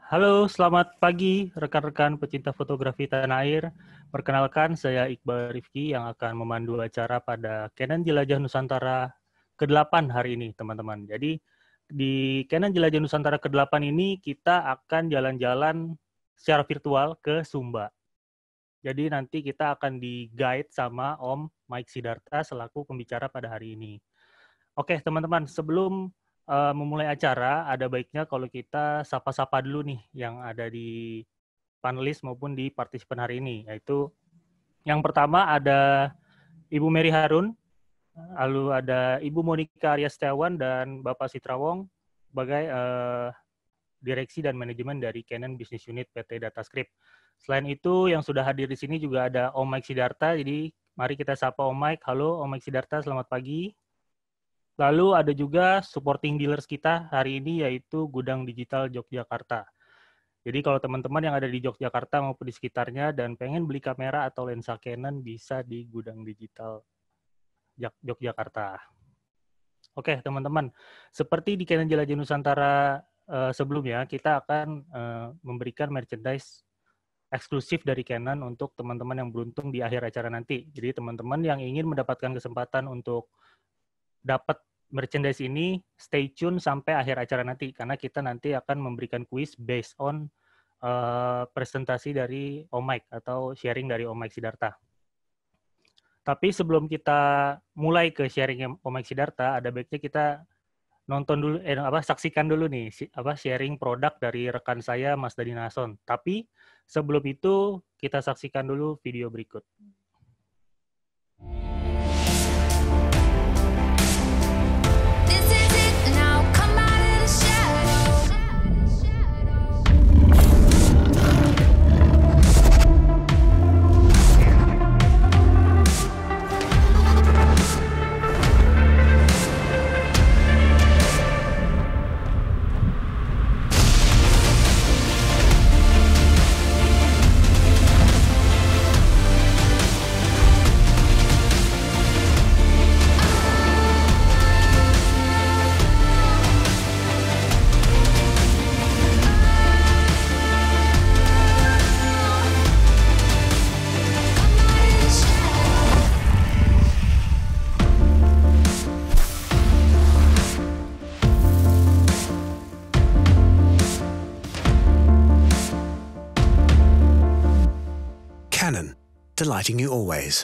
Halo, selamat pagi rekan-rekan pecinta fotografi tanah air. Perkenalkan, saya Iqbal Rifki yang akan memandu acara pada Canon Jelajah Nusantara ke-8 hari ini, teman-teman. Jadi, di Canon Jelajah Nusantara ke-8 ini, kita akan jalan-jalan secara virtual ke Sumba. Jadi, nanti kita akan di-guide sama Om Mike Sidarta selaku pembicara pada hari ini. Oke, teman-teman, sebelum memulai acara, ada baiknya kalau kita sapa-sapa dulu nih yang ada di panelis maupun di partisipan hari ini, yaitu yang pertama ada Ibu Mary Harun, lalu ada Ibu Monika Arya Setiawan dan Bapak Sitrawong sebagai direksi dan manajemen dari Canon Business Unit PT Datascript. Selain itu, yang sudah hadir di sini juga ada Om Mike Sidarta, jadi mari kita sapa Om Mike. Halo Om Mike Sidarta, selamat pagi. Lalu ada juga supporting dealers kita hari ini yaitu Gudang Digital Yogyakarta. Jadi kalau teman-teman yang ada di Yogyakarta maupun di sekitarnya dan pengen beli kamera atau lensa Canon bisa di Gudang Digital Yogyakarta. Oke teman-teman, seperti di Canon Jelajah Nusantara sebelumnya, kita akan memberikan merchandise eksklusif dari Canon untuk teman-teman yang beruntung di akhir acara nanti. Jadi teman-teman yang ingin mendapatkan kesempatan untuk dapat merchandise ini, stay tune sampai akhir acara nanti, karena kita nanti akan memberikan kuis based on presentasi dari Om Mike atau sharing dari Om Mike Sidarta. Tapi sebelum kita mulai ke sharing Om Mike Sidarta, ada baiknya kita nonton dulu, saksikan dulu nih sharing produk dari rekan saya Mas Dadi Nason. Tapi sebelum itu kita saksikan dulu video berikut. Canon, delighting you always.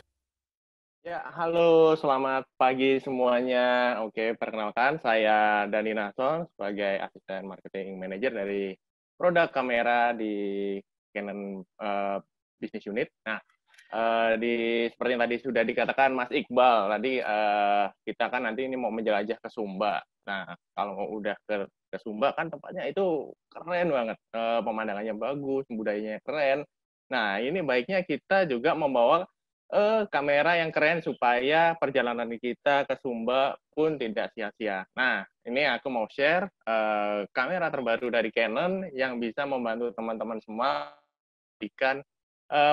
Ya, halo, selamat pagi semuanya. Oke, perkenalkan saya Dani Nason sebagai asisten marketing manager dari produk kamera di Canon Business Unit. Nah, seperti yang tadi sudah dikatakan Mas Iqbal, tadi kita kan nanti ini mau menjelajah ke Sumba. Nah, kalau udah ke Sumba kan tempatnya itu keren banget, pemandangannya bagus, budayanya keren. Nah, ini baiknya kita juga membawa kamera yang keren supaya perjalanan kita ke Sumba pun tidak sia-sia. Nah, ini aku mau share kamera terbaru dari Canon yang bisa membantu teman-teman semua jika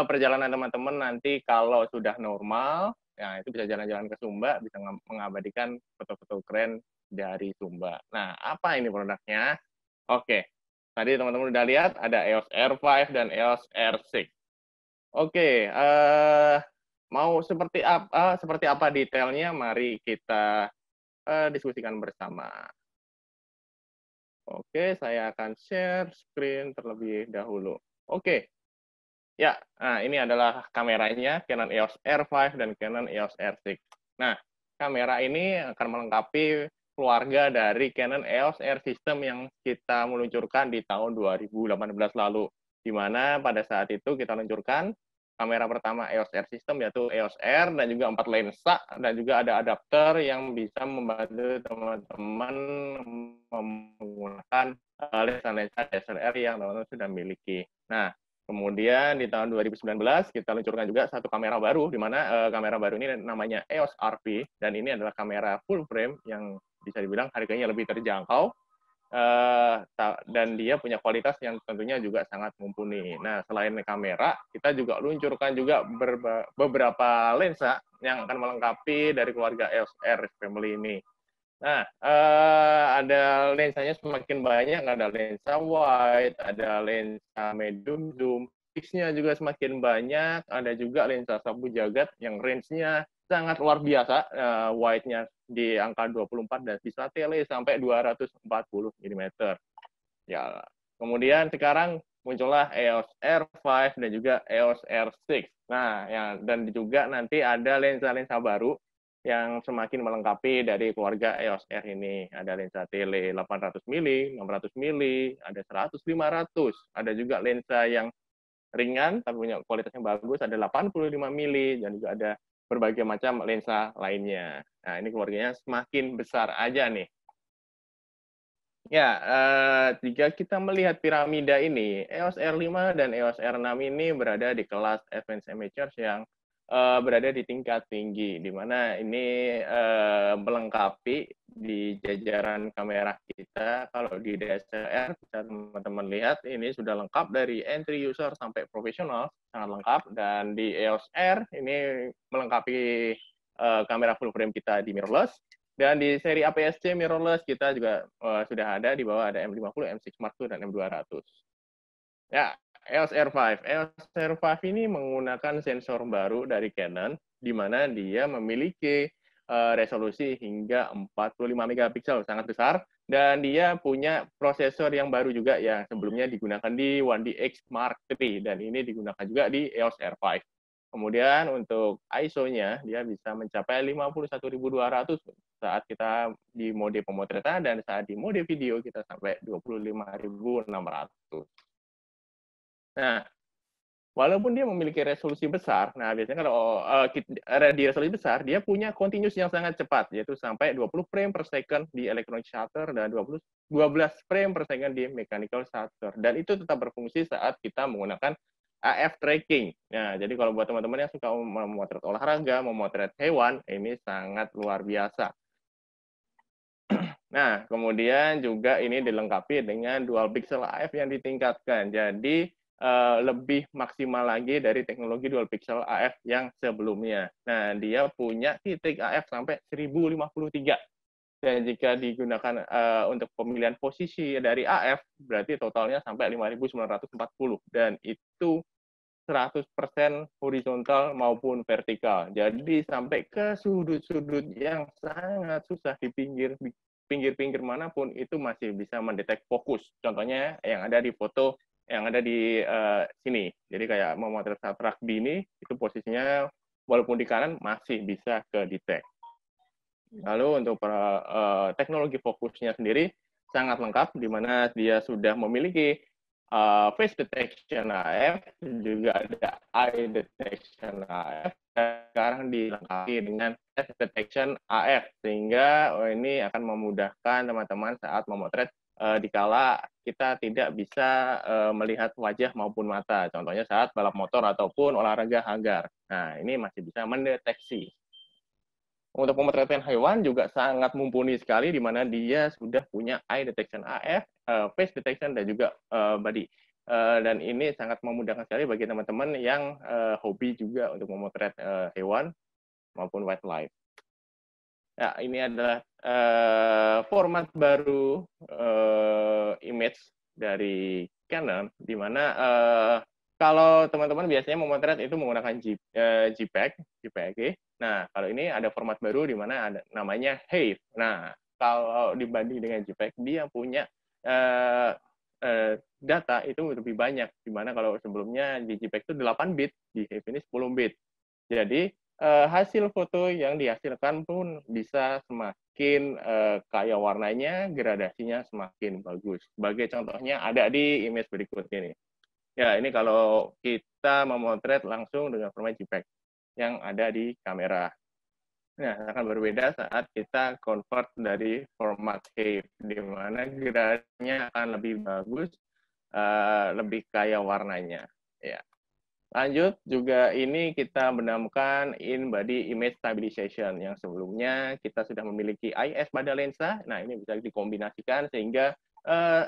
perjalanan teman-teman nanti kalau sudah normal, ya itu bisa jalan-jalan ke Sumba, bisa mengabadikan foto-foto keren dari Sumba. Nah, apa ini produknya? Oke, tadi teman-teman udah lihat ada EOS R5 dan EOS R6. Oke, mau seperti apa detailnya? Mari kita diskusikan bersama. Oke, saya akan share screen terlebih dahulu. Oke, ya, nah ini adalah kameranya Canon EOS R5 dan Canon EOS R6. Nah, kamera ini akan melengkapi keluarga dari Canon EOS R System yang kita meluncurkan di tahun 2018 lalu, di mana pada saat itu kita luncurkan kamera pertama EOS R System yaitu EOS R dan juga 4 lensa dan juga ada adapter yang bisa membantu teman-teman menggunakan lensa-lensa DSLR yang teman-teman sudah miliki. Nah, kemudian di tahun 2019 kita luncurkan juga satu kamera baru, di mana kamera baru ini namanya EOS RP, dan ini adalah kamera full frame yang bisa dibilang harganya lebih terjangkau, dan dia punya kualitas yang tentunya juga sangat mumpuni. Nah, selain kamera, kita juga luncurkan juga beberapa lensa yang akan melengkapi dari keluarga EOS R family ini. Nah, ada lensanya semakin banyak, ada lensa wide, ada lensa medium zoom, fixed-nya juga semakin banyak, ada juga lensa sapu jagat yang range-nya sangat luar biasa, wide-nya di angka 24 dan bisa tele sampai 240 mm. Ya, kemudian sekarang muncullah EOS R5 dan juga EOS R6. Nah, dan juga nanti ada lensa-lensa baru yang semakin melengkapi dari keluarga EOS R ini. Ada lensa tele 800 mili, 600 mili, ada 100, 500. Ada juga lensa yang ringan tapi punya kualitasnya bagus, ada 85 mili, dan juga ada berbagai macam lensa lainnya. Nah, ini keluarganya semakin besar aja nih. Ya, jika kita melihat piramida ini, EOS R5 dan EOS R6 ini berada di kelas Advanced Amateurs yang berada di tingkat tinggi, di mana ini melengkapi di jajaran kamera kita. Kalau di DSLR, bisa teman-teman lihat, ini sudah lengkap dari entry user sampai profesional, sangat lengkap. Dan di EOS R, ini melengkapi kamera full frame kita di mirrorless. Dan di seri APS-C mirrorless kita juga sudah ada, di bawah ada M50, M6 Mark II, dan M200. Ya, EOS R5. EOS R5 ini menggunakan sensor baru dari Canon, di mana dia memiliki resolusi hingga 45 megapiksel, sangat besar. Dan dia punya prosesor yang baru juga, yang sebelumnya digunakan di 1DX Mark III, dan ini digunakan juga di EOS R5. Kemudian untuk ISO-nya, dia bisa mencapai 51.200 saat kita di mode pemotretan, dan saat di mode video kita sampai 25.600. Nah, walaupun dia memiliki resolusi besar, nah biasanya kalau di resolusi besar, dia punya continuous yang sangat cepat, yaitu sampai 20 frame per second di electronic shutter dan 12 frame per second di mechanical shutter. Dan itu tetap berfungsi saat kita menggunakan AF tracking. Nah, jadi kalau buat teman-teman yang suka memotret olahraga, memotret hewan, ini sangat luar biasa. Nah, kemudian juga ini dilengkapi dengan dual pixel AF yang ditingkatkan. Jadi, lebih maksimal lagi dari teknologi dual pixel AF yang sebelumnya. Nah, dia punya titik AF sampai 1053. Dan jika digunakan untuk pemilihan posisi dari AF, berarti totalnya sampai 5.940. Dan itu 100% horizontal maupun vertikal. Jadi sampai ke sudut-sudut yang sangat susah di pinggir-pinggir manapun itu masih bisa mendetek fokus. Contohnya yang ada di foto yang ada di sini. Jadi kayak memotret saat rugby ini, itu posisinya walaupun di kanan masih bisa ke detect. Lalu untuk teknologi fokusnya sendiri sangat lengkap, di mana dia sudah memiliki face detection AF, juga ada eye detection AF, dan sekarang dilengkapi dengan face detection AF, sehingga ini akan memudahkan teman-teman saat memotret dikala kita tidak bisa melihat wajah maupun mata, contohnya saat balap motor ataupun olahraga hanggar. Nah, ini masih bisa mendeteksi. Untuk pemotretan hewan juga sangat mumpuni sekali, di mana dia sudah punya eye detection AF, face detection, dan juga body. Dan ini sangat memudahkan sekali bagi teman-teman yang hobi juga untuk memotret hewan maupun wildlife. Ya, ini adalah format baru image dari Canon, di mana kalau teman-teman biasanya memotret itu menggunakan JPEG. Nah, kalau ini ada format baru di mana ada namanya HEIF. Nah, kalau dibanding dengan JPEG, dia punya data itu lebih banyak. Di mana kalau sebelumnya di JPEG itu 8 bit, di HEIF ini 10 bit. Jadi, hasil foto yang dihasilkan pun bisa semakin kaya warnanya, gradasinya semakin bagus. Sebagai contohnya ada di image berikut ini. Ya, ini kalau kita memotret langsung dengan format JPEG yang ada di kamera. Nah, akan berbeda saat kita convert dari format HEIF, di mana gradasinya akan lebih bagus, lebih kaya warnanya. Ya. Lanjut, juga ini kita menambahkan in-body image stabilization, yang sebelumnya kita sudah memiliki IS pada lensa. Nah, ini bisa dikombinasikan sehingga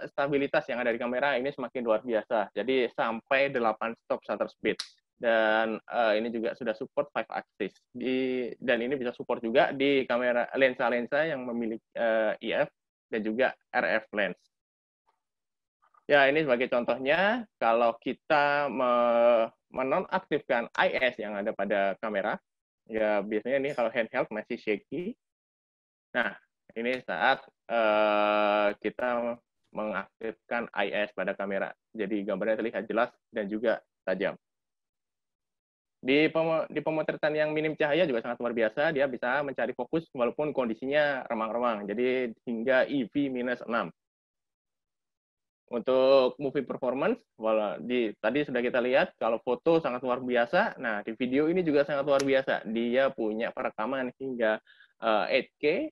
stabilitas yang ada di kamera ini semakin luar biasa. Jadi sampai 8 stop shutter speed. Dan ini juga sudah support 5 axis. Dan ini bisa support juga di kamera lensa-lensa yang memiliki EF dan juga RF lens. Ya, ini sebagai contohnya, kalau kita menonaktifkan IS yang ada pada kamera, ya biasanya ini kalau handheld masih shaky. Nah, ini saat kita mengaktifkan IS pada kamera. Jadi gambarnya terlihat jelas dan juga tajam. Di pemotretan yang minim cahaya juga sangat luar biasa, dia bisa mencari fokus walaupun kondisinya remang-remang, jadi hingga EV-6. Untuk movie performance, tadi sudah kita lihat, kalau foto sangat luar biasa, nah di video ini juga sangat luar biasa. Dia punya perekaman hingga 8K,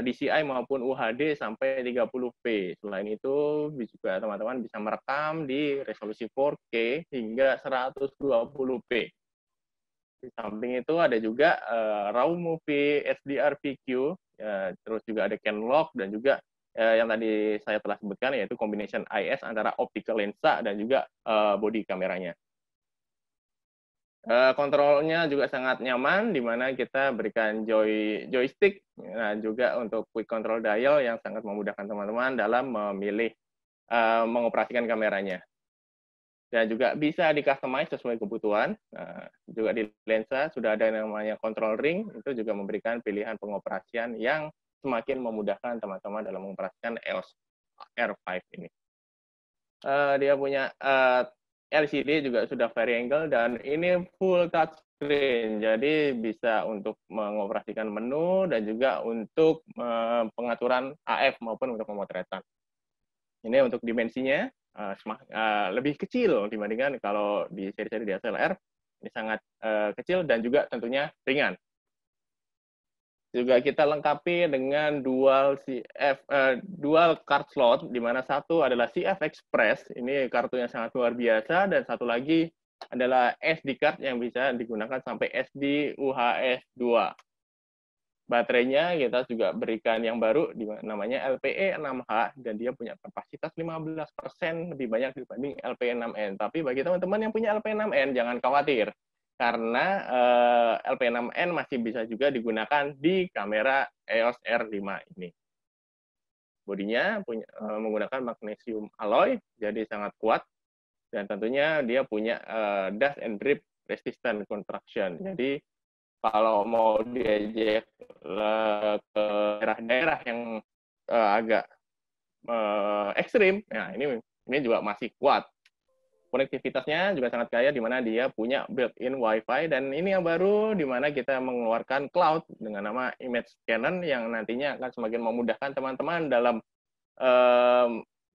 DCI maupun UHD sampai 30p. Selain itu, juga teman-teman bisa merekam di resolusi 4K hingga 120p. Di samping itu ada juga RAW Movie HDR PQ, terus juga ada Canlock, dan juga yang tadi saya telah sebutkan, yaitu combination IS antara optical lensa dan juga body kameranya. Kontrolnya juga sangat nyaman, di mana kita berikan joystick, juga untuk quick control dial yang sangat memudahkan teman-teman dalam memilih mengoperasikan kameranya. Dan juga bisa di-customize sesuai kebutuhan. Juga di lensa sudah ada yang namanya control ring, itu juga memberikan pilihan pengoperasian yang semakin memudahkan teman-teman dalam mengoperasikan EOS R5 ini. Dia punya LCD juga sudah variangle, dan ini full touchscreen, jadi bisa untuk mengoperasikan menu dan juga untuk pengaturan AF maupun untuk pemotretan. Ini untuk dimensinya lebih kecil dibandingkan kalau di seri-seri DSLR. Ini sangat kecil dan juga tentunya ringan. Juga kita lengkapi dengan dual card slot, di mana satu adalah CF Express, ini kartu yang sangat luar biasa, dan satu lagi adalah SD card yang bisa digunakan sampai SD UHS 2. Baterainya kita juga berikan yang baru, namanya LPE6H, dan dia punya kapasitas 15% lebih banyak dibanding LPE6N. Tapi bagi teman-teman yang punya LPE6N, jangan khawatir, karena LPE6N masih bisa juga digunakan di kamera EOS R5 ini. Bodinya menggunakan magnesium alloy, jadi sangat kuat, dan tentunya dia punya dust and drip resistant construction. Jadi kalau mau diajak ke daerah-daerah yang agak ekstrim, nah ini juga masih kuat. Konektivitasnya juga sangat kaya, di mana dia punya built-in Wi-Fi, dan ini yang baru, di mana kita mengeluarkan cloud dengan nama Image Cannon, yang nantinya akan semakin memudahkan teman-teman dalam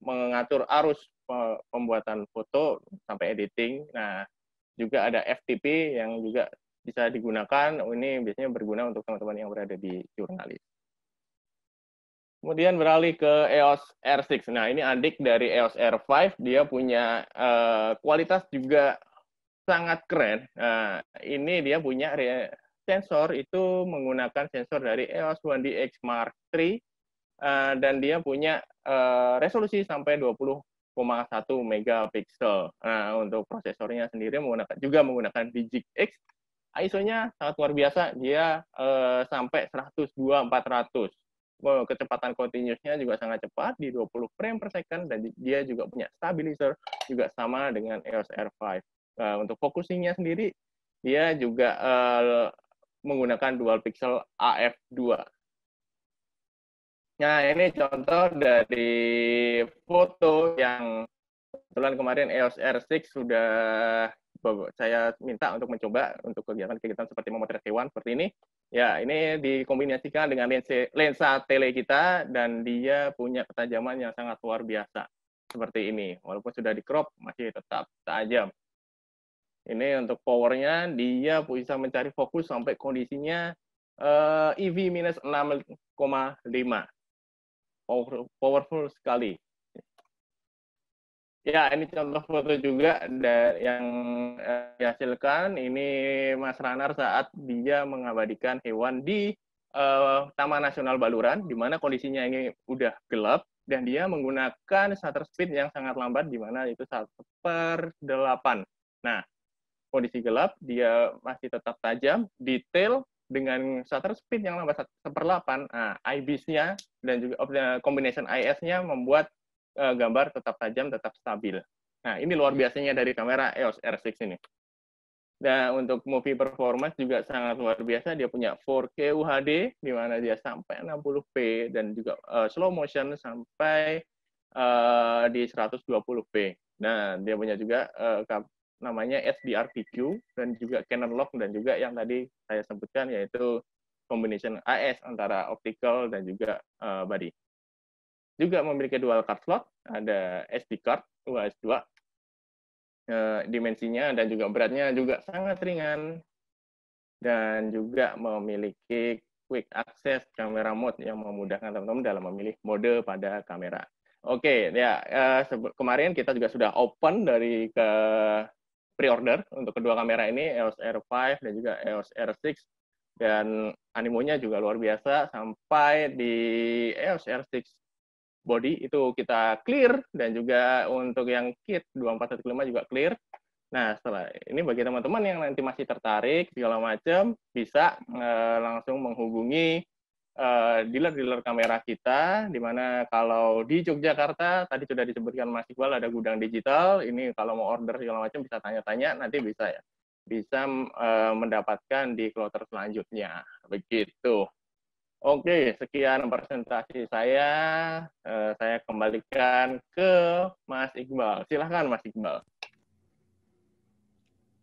mengatur arus pembuatan foto sampai editing. Nah, juga ada FTP yang juga bisa digunakan. Ini biasanya berguna untuk teman-teman yang berada di jurnalis. Kemudian beralih ke EOS R6. Nah, ini adik dari EOS R5. Dia punya kualitas juga sangat keren. Nah, ini dia punya sensor, itu menggunakan sensor dari EOS 1DX Mark III, dan dia punya resolusi sampai 20,1 megapiksel. Nah, untuk prosesornya sendiri juga menggunakan DigiX. ISO-nya sangat luar biasa, dia sampai 102/400. Kecepatan continuous-nya juga sangat cepat, di 20 frame per second, dan dia juga punya stabilizer, juga sama dengan EOS R5. Untuk focusing-nya sendiri, dia juga menggunakan dual pixel AF2. Nah, ini contoh dari foto yang kebetulan kemarin EOS R6 sudah saya minta untuk mencoba untuk kegiatan-kegiatan seperti memotret hewan seperti ini. Ya, ini dikombinasikan dengan lensa tele kita, dan dia punya ketajaman yang sangat luar biasa seperti ini. Walaupun sudah di crop, masih tetap tajam. Ini untuk powernya, dia bisa mencari fokus sampai kondisinya EV-6,5. Powerful sekali. Ya, ini contoh foto juga yang dihasilkan. Ini Mas Ranar saat dia mengabadikan hewan di Taman Nasional Baluran, di mana kondisinya ini udah gelap, dan dia menggunakan shutter speed yang sangat lambat, di mana itu 1/8. Nah, kondisi gelap, dia masih tetap tajam, detail, dengan shutter speed yang lambat 1/8. Nah, IBIS-nya dan juga combination IS-nya membuat gambar tetap tajam, tetap stabil. Nah, ini luar biasanya dari kamera EOS R6 ini. Dan untuk movie performance juga sangat luar biasa. Dia punya 4K UHD, di mana dia sampai 60p, dan juga slow motion sampai di 120p. Nah, dia punya juga namanya SDR-PQ, dan juga Canon Lock, dan juga yang tadi saya sebutkan, yaitu combination AS antara optical dan juga body. Juga memiliki dual card slot, ada SD card UHS-2, dimensinya dan juga beratnya juga sangat ringan, dan juga memiliki quick access camera mode yang memudahkan teman-teman dalam memilih mode pada kamera. Oke, ya kemarin kita juga sudah open dari ke pre-order untuk kedua kamera ini, EOS R5 dan juga EOS R6, dan animonya juga luar biasa. Sampai di EOS R6 body itu kita clear, dan juga untuk yang kit 2415 juga clear. Nah, setelah ini bagi teman-teman yang nanti masih tertarik segala macam, bisa langsung menghubungi dealer-dealer kamera kita, di mana kalau di Yogyakarta tadi sudah disebutkan Mas Iqbal ada gudang digital. Ini kalau mau order segala macam bisa tanya-tanya, nanti bisa mendapatkan di kloter selanjutnya. Begitu. Oke, sekian presentasi saya. Saya kembalikan ke Mas Iqbal. Silahkan, Mas Iqbal.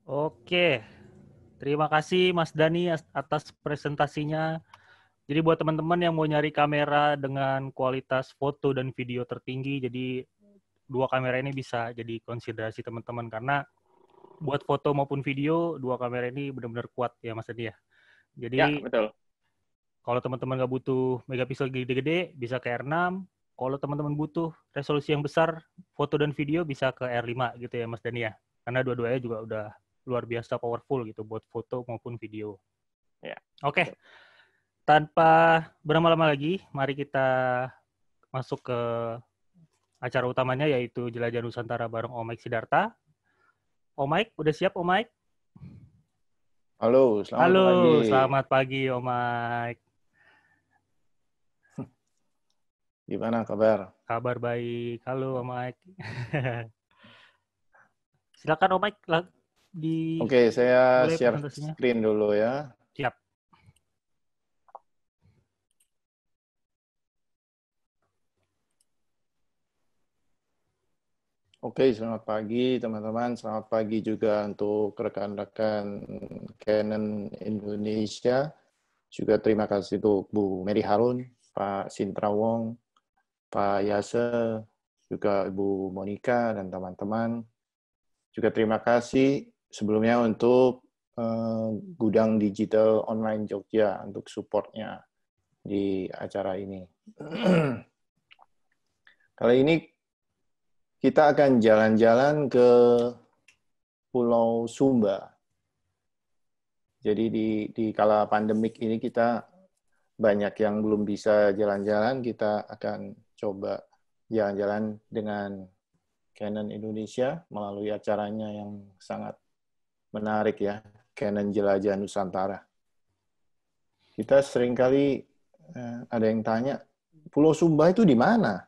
Oke, terima kasih Mas Dani atas presentasinya. Jadi buat teman-teman yang mau nyari kamera dengan kualitas foto dan video tertinggi, jadi dua kamera ini bisa jadi konsiderasi teman-teman, karena buat foto maupun video, dua kamera ini benar-benar kuat ya Mas Dani ya. Jadi ya, betul. Kalau teman-teman nggak butuh megapiksel gede-gede, bisa ke R6. Kalau teman-teman butuh resolusi yang besar, foto dan video bisa ke R5 gitu ya Mas Dani ya. Karena dua-duanya juga udah luar biasa powerful gitu buat foto maupun video. Ya. Oke. Tanpa berlama-lama lagi, mari kita masuk ke acara utamanya, yaitu Jelajah Nusantara bareng Om Mike Sidarta. Om Mike, udah siap Om Mike? Halo, selamat pagi. Selamat pagi Om Mike. Gimana kabar? Kabar baik. Halo Om Mike. Silakan Om Mike Oke, saya share screen dulu ya. Siap. Oke, selamat pagi teman-teman. Selamat pagi juga untuk rekan-rekan Canon Indonesia. Juga terima kasih untuk Bu Mary Harun, Pak Sintra Wong, Pak Yase, juga Ibu Monica dan teman-teman. Juga terima kasih sebelumnya untuk Gudang Digital Online Jogja untuk supportnya di acara ini. Kali ini kita akan jalan-jalan ke Pulau Sumba. Jadi di kala pandemik ini kita banyak yang belum bisa jalan-jalan, kita akan coba jalan-jalan dengan Canon Indonesia melalui acaranya yang sangat menarik ya, Canon Jelajah Nusantara. Kita seringkali ada yang tanya, Pulau Sumba itu di mana?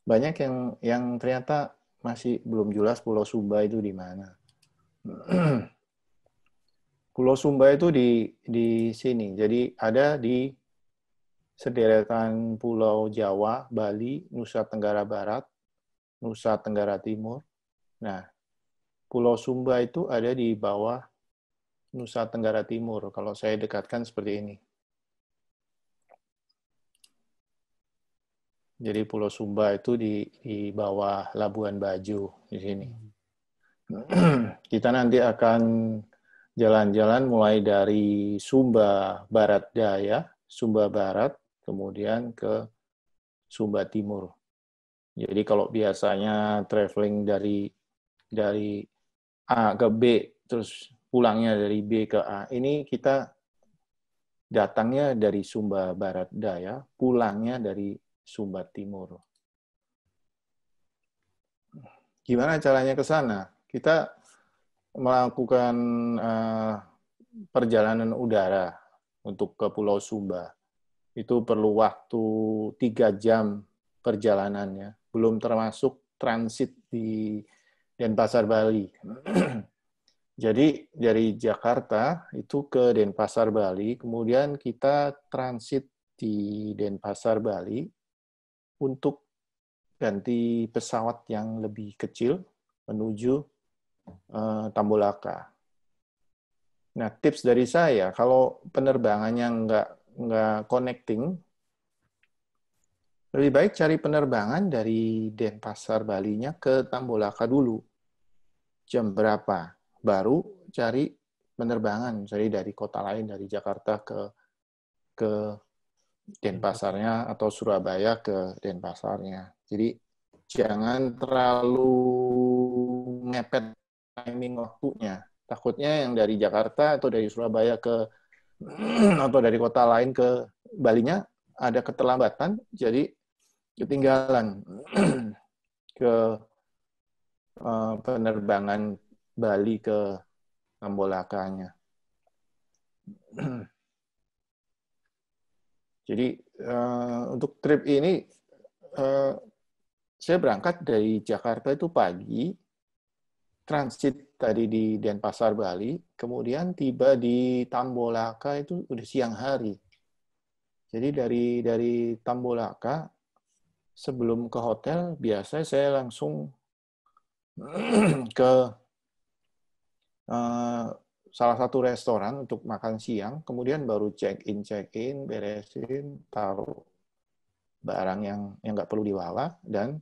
Banyak yang ternyata masih belum jelas Pulau Sumba itu di mana. Pulau Sumba itu di sini. Jadi ada di sederetan Pulau Jawa, Bali, Nusa Tenggara Barat, Nusa Tenggara Timur. Nah, Pulau Sumba itu ada di bawah Nusa Tenggara Timur. Kalau saya dekatkan seperti ini. Jadi Pulau Sumba itu di bawah Labuan Bajo di sini. Kita nanti akan jalan-jalan mulai dari Sumba Barat Daya, Sumba Barat, kemudian ke Sumba Timur. Jadi kalau biasanya traveling dari A ke B, terus pulangnya dari B ke A, ini kita datangnya dari Sumba Barat Daya, pulangnya dari Sumba Timur. Gimana caranya ke sana? Kita melakukan perjalanan udara untuk ke Pulau Sumba. Itu perlu waktu 3 jam perjalanannya, belum termasuk transit di Denpasar, Bali. Jadi dari Jakarta itu ke Denpasar, Bali, kemudian kita transit di Denpasar, Bali untuk ganti pesawat yang lebih kecil menuju Tambolaka. Nah, tips dari saya, kalau penerbangannya nggak connecting, lebih baik cari penerbangan dari Denpasar, Balinya ke Tambolaka dulu. Jam berapa? Baru cari penerbangan, cari dari kota lain, dari Jakarta ke Denpasarnya atau Surabaya ke Denpasarnya. Jadi jangan terlalu mepet timing waktunya. Takutnya yang dari Jakarta atau dari Surabaya ke atau dari kota lain ke Balinya ada keterlambatan, jadi ketinggalan ke penerbangan Bali ke Tambolakanya. Jadi untuk trip ini saya berangkat dari Jakarta itu pagi, transit tadi di Denpasar, Bali, kemudian tiba di Tambolaka itu udah siang hari. Jadi dari Tambolaka sebelum ke hotel biasa saya langsung ke salah satu restoran untuk makan siang, kemudian baru check-in, beresin, taruh barang yang nggak perlu dibawa, dan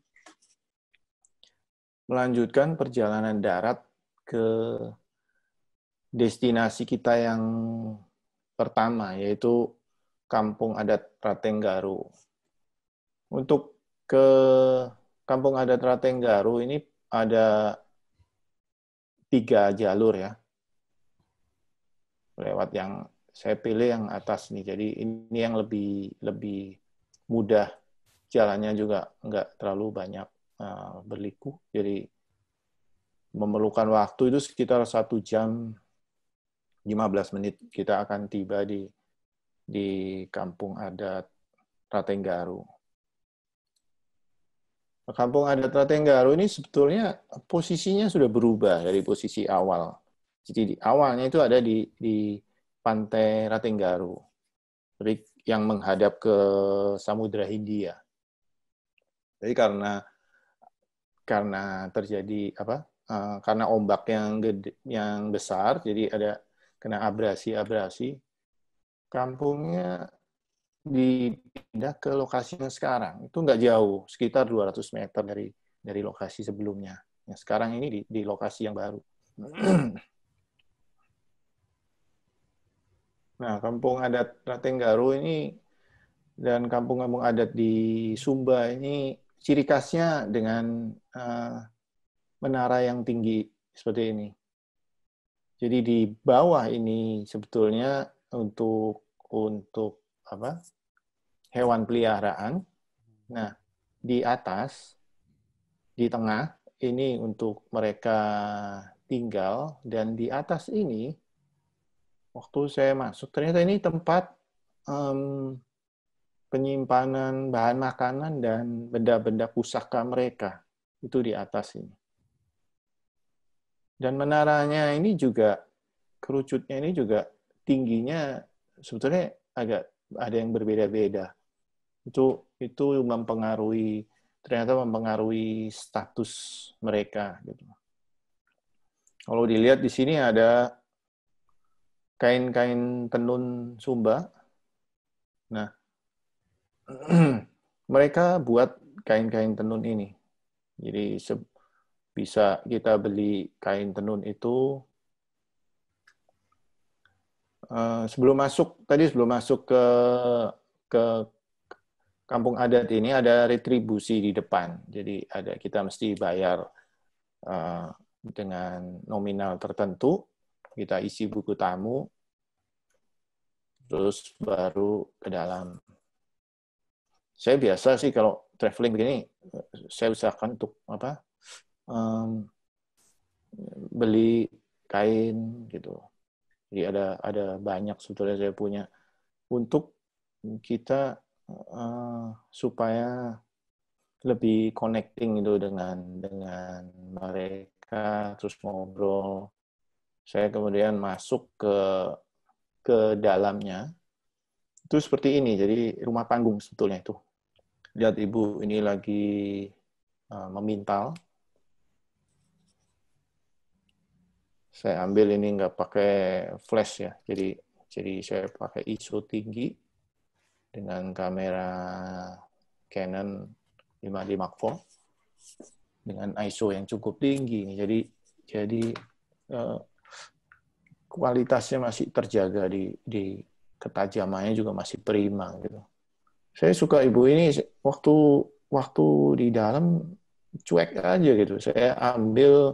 melanjutkan perjalanan darat ke destinasi kita yang pertama, yaitu Kampung Adat Ratenggaru. Untuk ke Kampung Adat Ratenggaru ini ada 3 jalur ya. Lewat yang saya pilih yang atas nih. Jadi ini yang lebih mudah, jalannya juga nggak terlalu banyak berliku. Jadi memerlukan waktu itu sekitar 1 jam 15 menit kita akan tiba di Kampung Adat Ratenggaru. Kampung Adat Ratenggaru ini sebetulnya posisinya sudah berubah dari posisi awal. Jadi awalnya itu ada di Pantai Ratenggaru, yang menghadap ke Samudra Hindia. Jadi karena terjadi karena ombak yang besar, jadi ada kena abrasi, kampungnya dipindah ke lokasi yang sekarang. Itu nggak jauh, sekitar 200 meter dari lokasi sebelumnya. Yang sekarang ini di lokasi yang baru. Nah, Kampung Adat Ratenggaru ini dan kampung-kampung adat di Sumba ini ciri khasnya dengan menara yang tinggi seperti ini. Jadi di bawah ini sebetulnya untuk hewan peliharaan. Nah, di atas, di tengah ini untuk mereka tinggal, dan di atas ini waktu saya masuk ternyata ini tempat penyimpanan bahan makanan dan benda-benda pusaka mereka. Itu di atas ini. Dan menaranya ini juga, kerucutnya ini juga tingginya sebetulnya agak ada yang berbeda-beda. Itu ternyata mempengaruhi status mereka. Gitu. Kalau dilihat di sini ada kain-kain tenun Sumba. Nah, mereka buat kain-kain tenun ini. Jadi bisa kita beli kain tenun itu sebelum masuk ke kampung adat ini ada retribusi di depan. Jadi kita mesti bayar dengan nominal tertentu. Kita isi buku tamu, terus baru ke dalam. Saya biasa sih kalau traveling begini, saya usahakan untuk beli kain gitu. Jadi ada banyak sebetulnya saya punya untuk kita supaya lebih connecting itu dengan mereka, terus ngobrol. Saya kemudian masuk ke dalamnya. Itu seperti ini, jadi rumah panggung sebetulnya itu. Lihat Ibu, ini lagi memintal. Saya ambil ini nggak pakai flash ya, jadi saya pakai ISO tinggi dengan kamera Canon 55 Mark IV dengan ISO yang cukup tinggi. Jadi kualitasnya masih terjaga, di ketajamannya juga masih prima gitu. Saya suka Ibu ini waktu di dalam cuek aja gitu. Saya ambil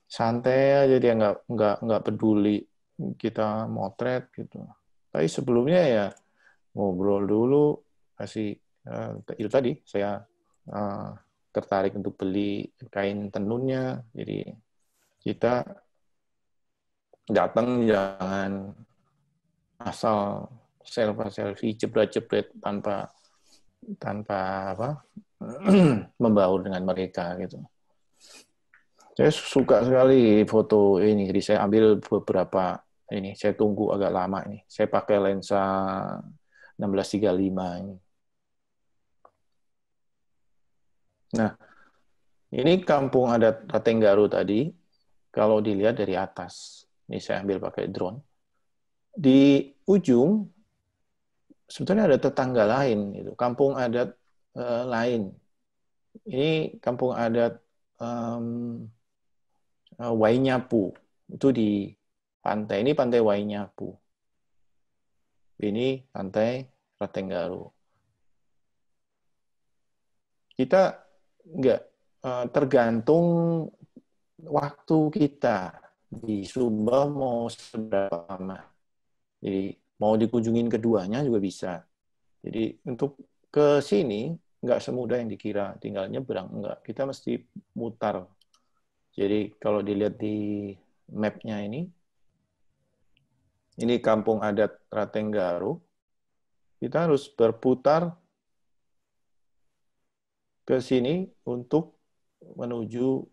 santai aja, dia nggak peduli kita motret gitu. Tapi sebelumnya ya ngobrol dulu, kasih itu tadi saya tertarik untuk beli kain tenunnya. Jadi kita datang jangan asal selfie jebret-jebret tanpa apa membaur dengan mereka gitu. Saya suka sekali foto ini, jadi saya ambil beberapa ini. Saya tunggu agak lama ini. Saya pakai lensa 16-35 ini. Nah, ini kampung adat Ratenggaru tadi. Kalau dilihat dari atas, ini saya ambil pakai drone. Di ujung sebetulnya ada tetangga lain, itu kampung adat lain. Ini kampung adat Wainyapu, itu di pantai. Ini pantai Wainyapu. Ini pantai Ratenggaru. Kita nggak tergantung waktu kita di Sumba mau seberapa lama. Jadi mau dikunjungin keduanya juga bisa. Jadi untuk ke sini nggak semudah yang dikira, tinggal nyebrang, enggak. Kita mesti mutar. Jadi kalau dilihat di map-nya ini kampung adat Ratenggaru. Kita harus berputar ke sini untuk menuju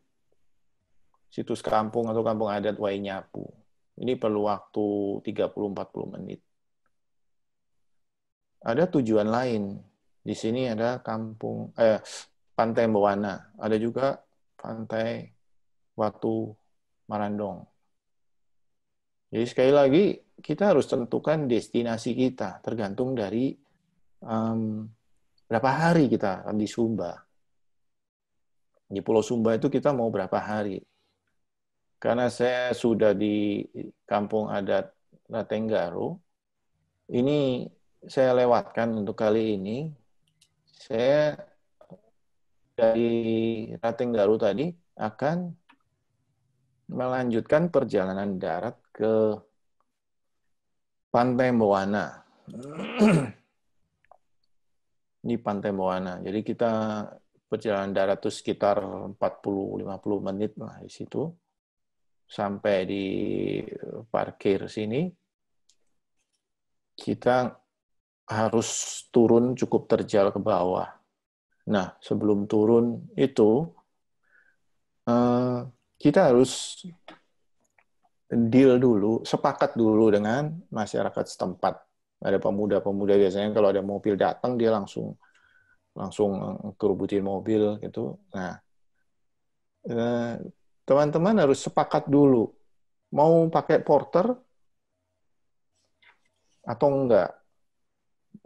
situs kampung atau kampung adat Wainyapu. Ini perlu waktu 30-40 menit. Ada tujuan lain. Di sini ada Pantai Mbawana. Ada juga Pantai Watu Marandong. Jadi sekali lagi, kita harus tentukan destinasi kita, tergantung dari berapa hari kita di Sumba. Di Pulau Sumba itu kita mau berapa hari. Karena saya sudah di kampung adat Ratenggaru, ini saya lewatkan untuk kali ini. Saya dari Ratenggaru tadi akan melanjutkan perjalanan darat ke Pantai Mbawana. Ini Pantai Mbawana. Jadi kita perjalanan darat itu sekitar 40-50 menit lah di situ. Sampai di parkir sini, kita harus turun cukup terjal ke bawah. Nah, sebelum turun itu, kita harus deal dulu, sepakat dulu dengan masyarakat setempat. Ada pemuda-pemuda biasanya kalau ada mobil datang, dia langsung kerubutin mobil gitu. Nah, teman-teman harus sepakat dulu, mau pakai porter atau enggak.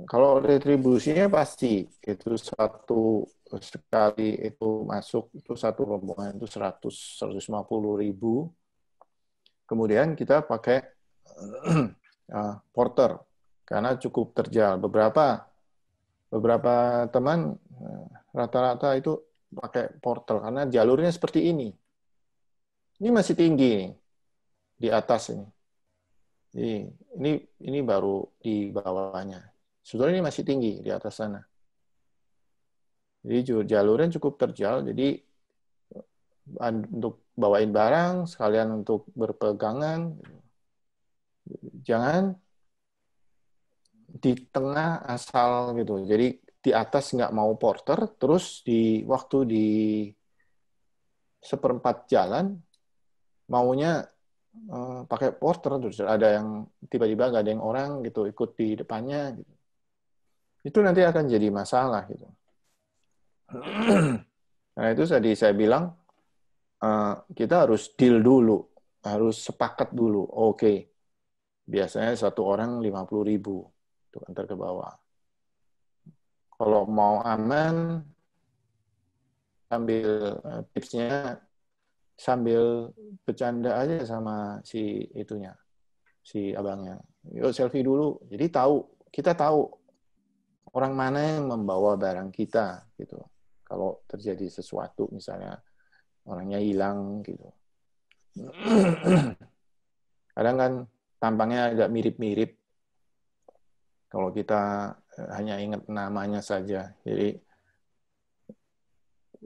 Kalau retribusinya pasti, itu sekali itu masuk, itu satu rombongan itu 100-150 ribu. Kemudian kita pakai porter, karena cukup terjal. Beberapa teman rata-rata itu pakai porter, karena jalurnya seperti ini. Ini masih tinggi nih, di atas ini. Ini baru di bawahnya. Sebetulnya ini masih tinggi di atas sana. Jadi jalurnya cukup terjal, jadi untuk bawain barang, sekalian untuk berpegangan. Jangan di tengah asal gitu. Jadi di atas nggak mau porter, terus di waktu di seperempat jalan maunya pakai porter, terus ada yang tiba-tiba nggak ada yang orang gitu ikut di depannya. Gitu. Itu nanti akan jadi masalah gitu. Nah itu tadi saya bilang kita harus deal dulu, harus sepakat dulu. Oke, biasanya satu orang 50.000 untuk antar ke bawah. Kalau mau aman, ambil tipsnya sambil bercanda aja sama si itunya, si abangnya. Yuk selfie dulu. Jadi kita tahu orang mana yang membawa barang kita gitu. Kalau terjadi sesuatu misalnya orangnya hilang gitu. Kadang kan tampangnya agak mirip-mirip. Kalau kita hanya ingat namanya saja. Jadi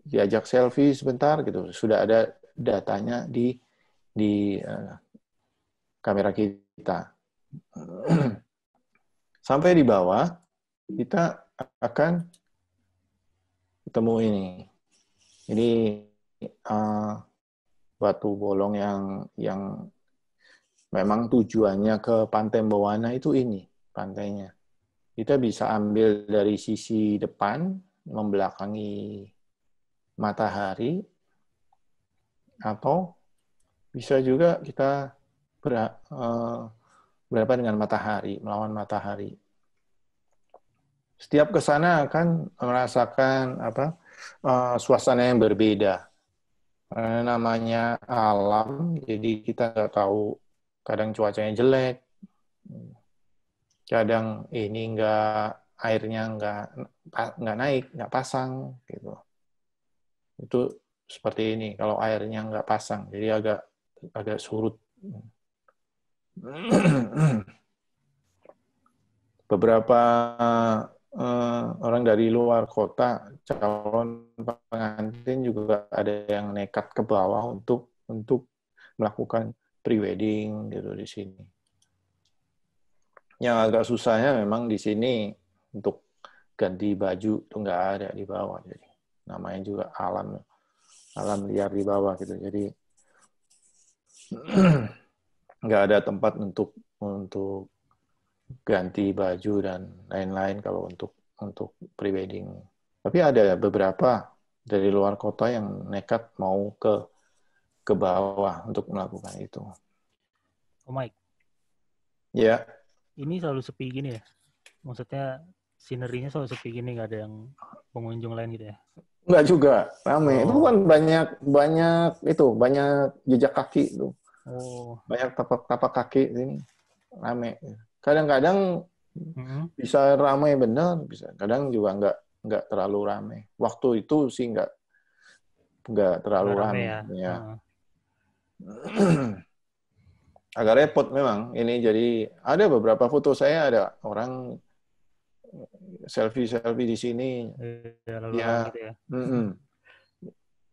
diajak selfie sebentar gitu, sudah ada datanya di kamera kita. Sampai di bawah kita akan ketemu ini. Ini batu bolong yang memang tujuannya ke Pantai Bawana itu ini pantainya. Kita bisa ambil dari sisi depan membelakangi matahari, atau bisa juga kita berhadapan dengan matahari, melawan matahari. Setiap ke sana akan merasakan suasana yang berbeda. Namanya alam, jadi kita nggak tahu, kadang cuacanya jelek, kadang ini airnya nggak naik, nggak pasang, gitu. Itu seperti ini. Kalau airnya nggak pasang, jadi agak surut. Beberapa orang dari luar kota, calon pengantin juga ada yang nekat ke bawah untuk melakukan pre-wedding gitu di sini. Yang agak susahnya memang di sini untuk ganti baju itu nggak ada di bawah, jadi namanya juga alam liar di bawah gitu. Jadi nggak ada tempat untuk ganti baju dan lain-lain kalau untuk prewedding. Tapi ada beberapa dari luar kota yang nekat mau ke bawah untuk melakukan itu. Oh Mike. Ya. Ini selalu sepi gini ya? Maksudnya scenery-nya selalu sepi gini, nggak ada yang pengunjung lain gitu ya? Enggak juga, ramai. Itu kan banyak jejak kaki itu. Oh. Banyak tapak kaki ini, ramai. Kadang-kadang bisa ramai benar, bisa. Kadang juga nggak terlalu ramai. Waktu itu sih nggak terlalu ramai. Ya. Agak repot memang. Ini jadi ada beberapa foto saya, ada orang selfie di sini. Ya, gitu ya.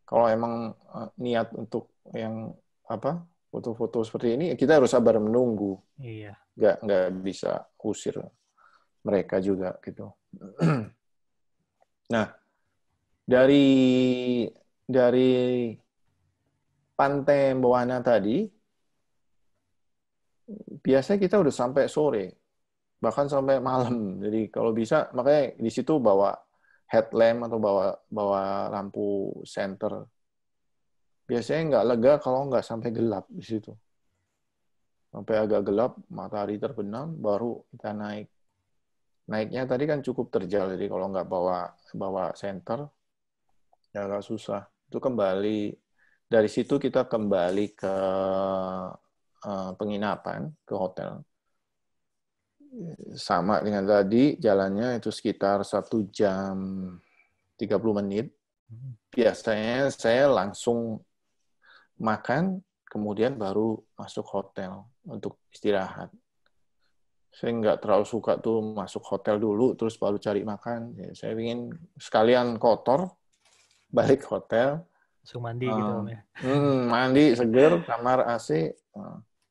Kalau emang niat untuk yang foto-foto seperti ini, kita harus sabar menunggu. Iya. Nggak bisa usir mereka juga gitu. Nah, dari Pantai Bawana tadi, biasanya kita udah sampai sore, bahkan sampai malam. Jadi kalau bisa, makanya di situ bawa headlamp atau bawa lampu senter. Biasanya nggak lega kalau nggak sampai gelap di situ. Sampai agak gelap, matahari terbenam, baru kita naik. Naiknya tadi kan cukup terjal, jadi kalau nggak bawa senter, ya agak susah. Itu kembali, dari situ kita kembali ke penginapan, ke hotel. Sama dengan tadi, jalannya itu sekitar 1 jam 30 menit. Biasanya saya langsung makan, kemudian baru masuk hotel untuk istirahat. Saya nggak terlalu suka tuh masuk hotel dulu, terus baru cari makan. Ya, saya ingin sekalian kotor, balik hotel, Langsung mandi gitu Om ya. Mandi seger, kamar AC.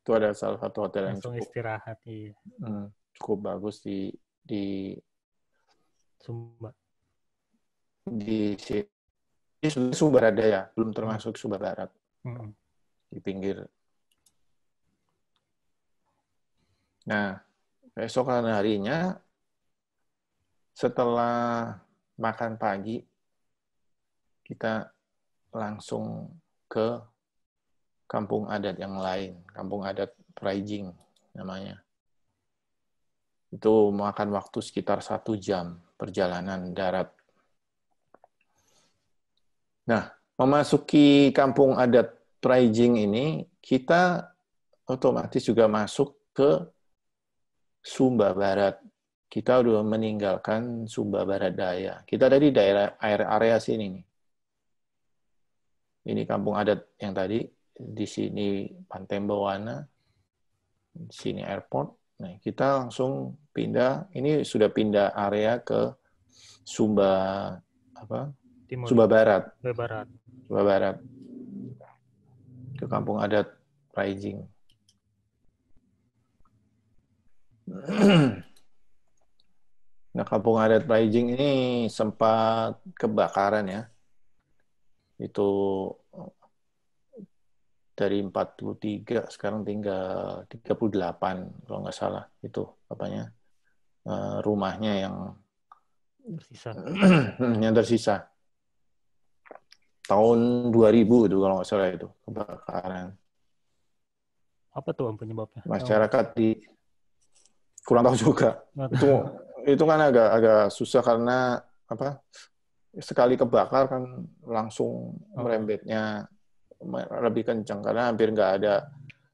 Itu ada salah satu hotel yang Langsung istirahat, iya. cukup bagus di Sumba. di Sumba Barat ya, belum termasuk Sumba Barat. Di pinggir. Nah, keesokan harinya setelah makan pagi, kita langsung ke kampung adat yang lain, kampung adat Praijing namanya. Itu makan waktu sekitar 1 jam perjalanan darat. Nah, memasuki kampung adat Praijing ini, kita otomatis juga masuk ke Sumba Barat. Kita udah meninggalkan Sumba Barat Daya. Kita ada di daerah area sini nih. Ini kampung adat yang tadi, di sini Pantai Bawana, di sini airport. Nah, kita langsung pindah, ini sudah pindah area ke Sumba Timur. Sumba Barat. Sumba Barat. Ke kampung adat Praijing. Nah, kampung adat Praijing ini sempat kebakaran ya. Itu dari 43 sekarang tinggal 38 kalau nggak salah itu rumahnya yang tersisa. yang tersisa. Tahun 2000 itu kalau nggak salah itu kebakaran. Apa tuh Om penyebabnya? Masyarakat kurang tahu juga. Itu kan agak susah karena sekali kebakar kan langsung merembetnya lebih kencang karena hampir nggak ada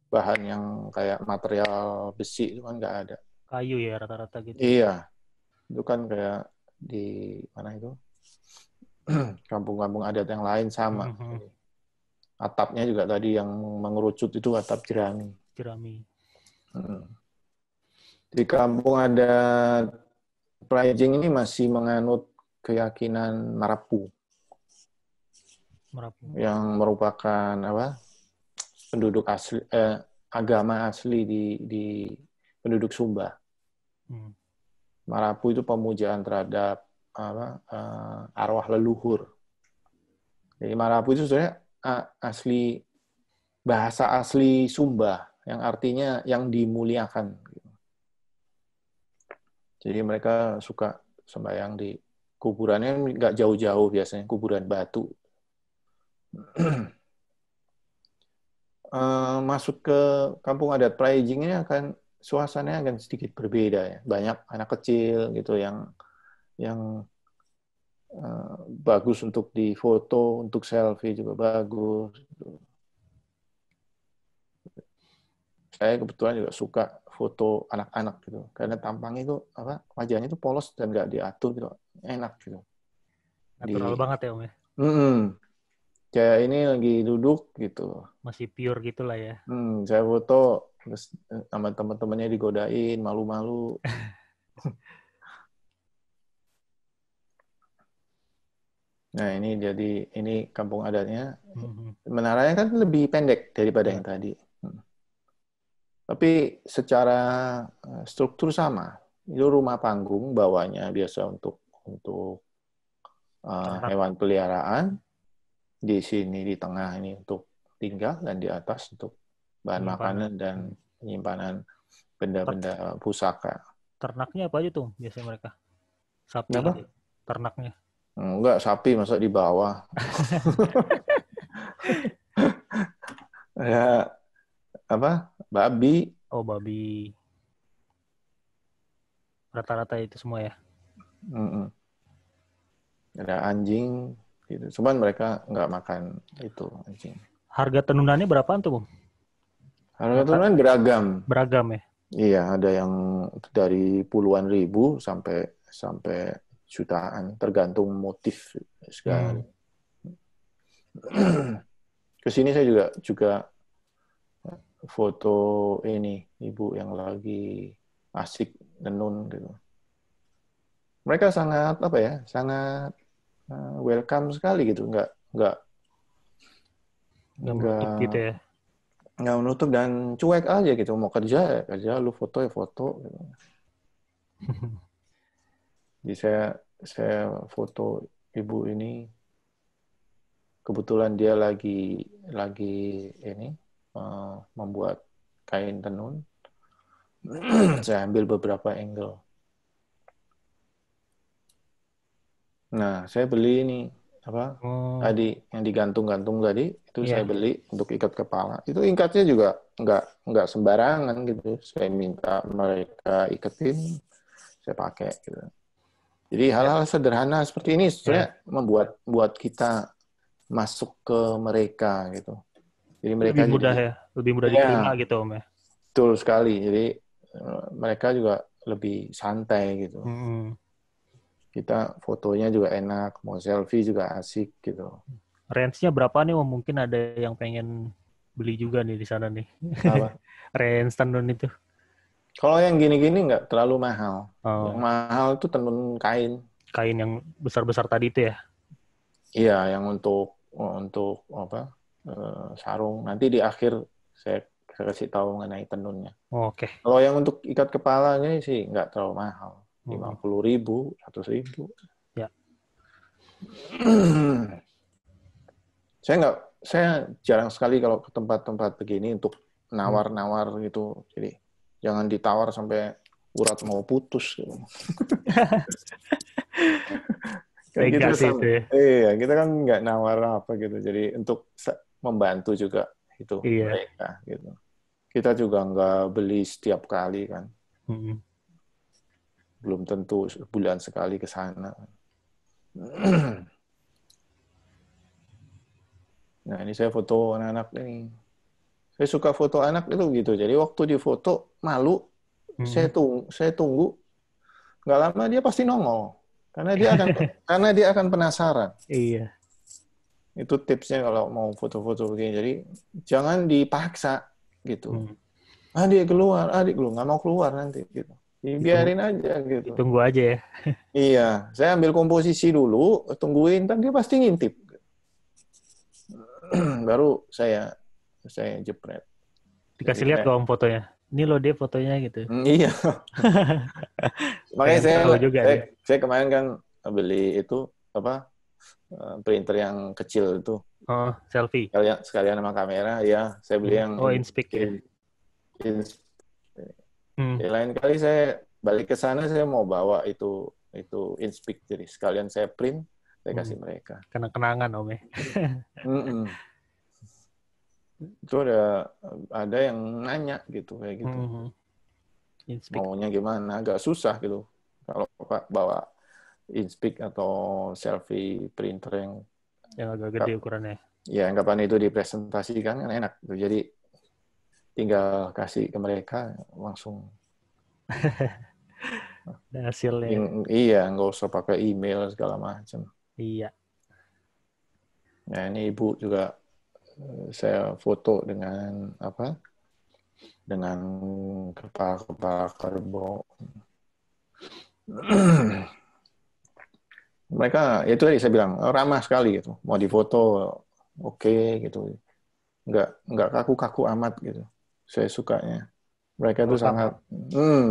bahan yang kayak material besi, itu kan nggak ada. Kayu ya rata-rata gitu. Iya, itu kan kayak di mana itu kampung-kampung adat yang lain sama. Atapnya juga tadi yang mengerucut itu atap jerami. Di kampung adat Praijing ini masih menganut keyakinan Marapu. Yang merupakan penduduk asli, agama asli di penduduk Sumba. Marapu itu pemujaan terhadap arwah leluhur. Jadi Marapu itu sebenarnya bahasa asli Sumba yang artinya yang dimuliakan. Jadi mereka suka sembahyang di kuburannya nggak jauh-jauh, biasanya kuburan batu. Masuk ke kampung adat Praijing ini suasananya akan sedikit berbeda ya. Banyak anak kecil gitu yang bagus untuk difoto, untuk selfie juga bagus. Saya kebetulan juga suka foto anak-anak gitu, karena tampangnya itu wajahnya itu polos dan nggak diatur gitu, enak gitu. Natural banget ya Om ya. Kayak ini lagi duduk gitu. Masih pure gitulah ya. Saya foto terus sama teman-temannya digodain, malu-malu. Nah, ini kampung adatnya. Menaranya kan lebih pendek daripada yang tadi. Tapi secara struktur sama. Itu rumah panggung bawahnya biasa untuk hewan peliharaan. Di sini di tengah ini untuk tinggal dan di atas untuk bahan makanan dan penyimpanan benda-benda pusaka. Ternaknya apa aja tuh biasanya mereka? Sapi gitu. Ternaknya? Enggak, sapi masa di bawah. Ya, babi. Oh, babi. Rata-rata itu semua ya? Ada anjing gitu. Cuman mereka nggak makan itu anjing. Harga tenunannya berapaan tuh, Bung? Harga tenunan beragam. Beragam ya? Iya, ada yang dari puluhan ribu sampai jutaan, tergantung motif sekali. Kesini saya juga foto ini ibu yang lagi asik nenun gitu. Mereka sangat welcome sekali gitu, nggak Nggak menutup gitu ya. Nggak menutup dan cuek aja gitu. Mau kerja ya kerja, lu foto ya foto. Gitu. Jadi saya foto ibu ini, kebetulan dia lagi ini membuat kain tenun. Saya ambil beberapa angle. Nah, saya beli ini tadi yang digantung-gantung tadi itu saya beli untuk ikat kepala. Itu ikatnya juga nggak sembarangan gitu. Saya minta mereka iketin, saya pakai gitu. Jadi hal-hal sederhana seperti ini sebenarnya membuat kita masuk ke mereka gitu. Jadi mereka lebih mudah lebih mudah diterima gitu Om ya. Betul sekali. Jadi mereka juga lebih santai gitu. Kita fotonya juga enak, mau selfie juga asik gitu. Range-nya berapa nih Om? Mungkin ada yang pengen beli juga nih di sana nih. Apa? Range tenun itu. Kalau yang gini-gini nggak terlalu mahal. Yang mahal itu tenun kain. Kain yang besar-besar tadi itu ya? Iya, yang untuk apa? Sarung. Nanti di akhir saya kasih tahu mengenai tenunnya. Oke. Kalau yang untuk ikat kepalanya sih nggak terlalu mahal. 50.000, 100.000. Ya. Saya jarang sekali kalau ke tempat-tempat begini untuk nawar-nawar gitu. Jadi jangan ditawar sampai urat mau putus. Gitu. Kan kita kita kan nggak nawar apa gitu. Jadi untuk membantu juga itu mereka gitu. Kita juga nggak beli setiap kali kan. Belum tentu sebulan sekali ke sana. Nah, ini saya foto anak-anak ini. Saya suka foto anak itu gitu. Jadi waktu difoto malu, saya tunggu. Nggak lama dia pasti nongol. Karena dia akan penasaran. Iya. Itu tipsnya kalau mau foto-foto begini. Jadi jangan dipaksa gitu. Adik keluar, nggak mau keluar nanti gitu. Biarin aja gitu. Tunggu aja ya. Iya, saya ambil komposisi dulu, tungguin, ntar dia pasti ngintip. Baru saya jepret. Dikasih lihat Om fotonya. Ini loh dia fotonya gitu. Iya. Makanya saya kemarin kan beli itu printer yang kecil itu. Oh, selfie. Sekalian sama kamera, ya. Saya beli yang Inspik ya. Lain kali saya balik ke sana saya mau bawa itu Inspik, jadi sekalian saya print, saya kasih mereka. Karena kenangan Om ya. Itu ada yang nanya gitu kayak gitu. Maunya gimana? Agak susah gitu kalau Pak bawa Inspik atau selfie printer yang agak gede ukurannya. Ya, anggapan itu dipresentasikan kan enak. Jadi tinggal kasih ke mereka langsung. Hasilnya. Iya, nggak usah pakai email segala macam. Iya. Nah, ini Ibu juga saya foto dengan dengan kepala kerbau. Mereka itu tadi saya bilang ramah sekali gitu. Mau difoto oke gitu. Nggak kaku-kaku amat gitu. Saya sukanya. Mereka itu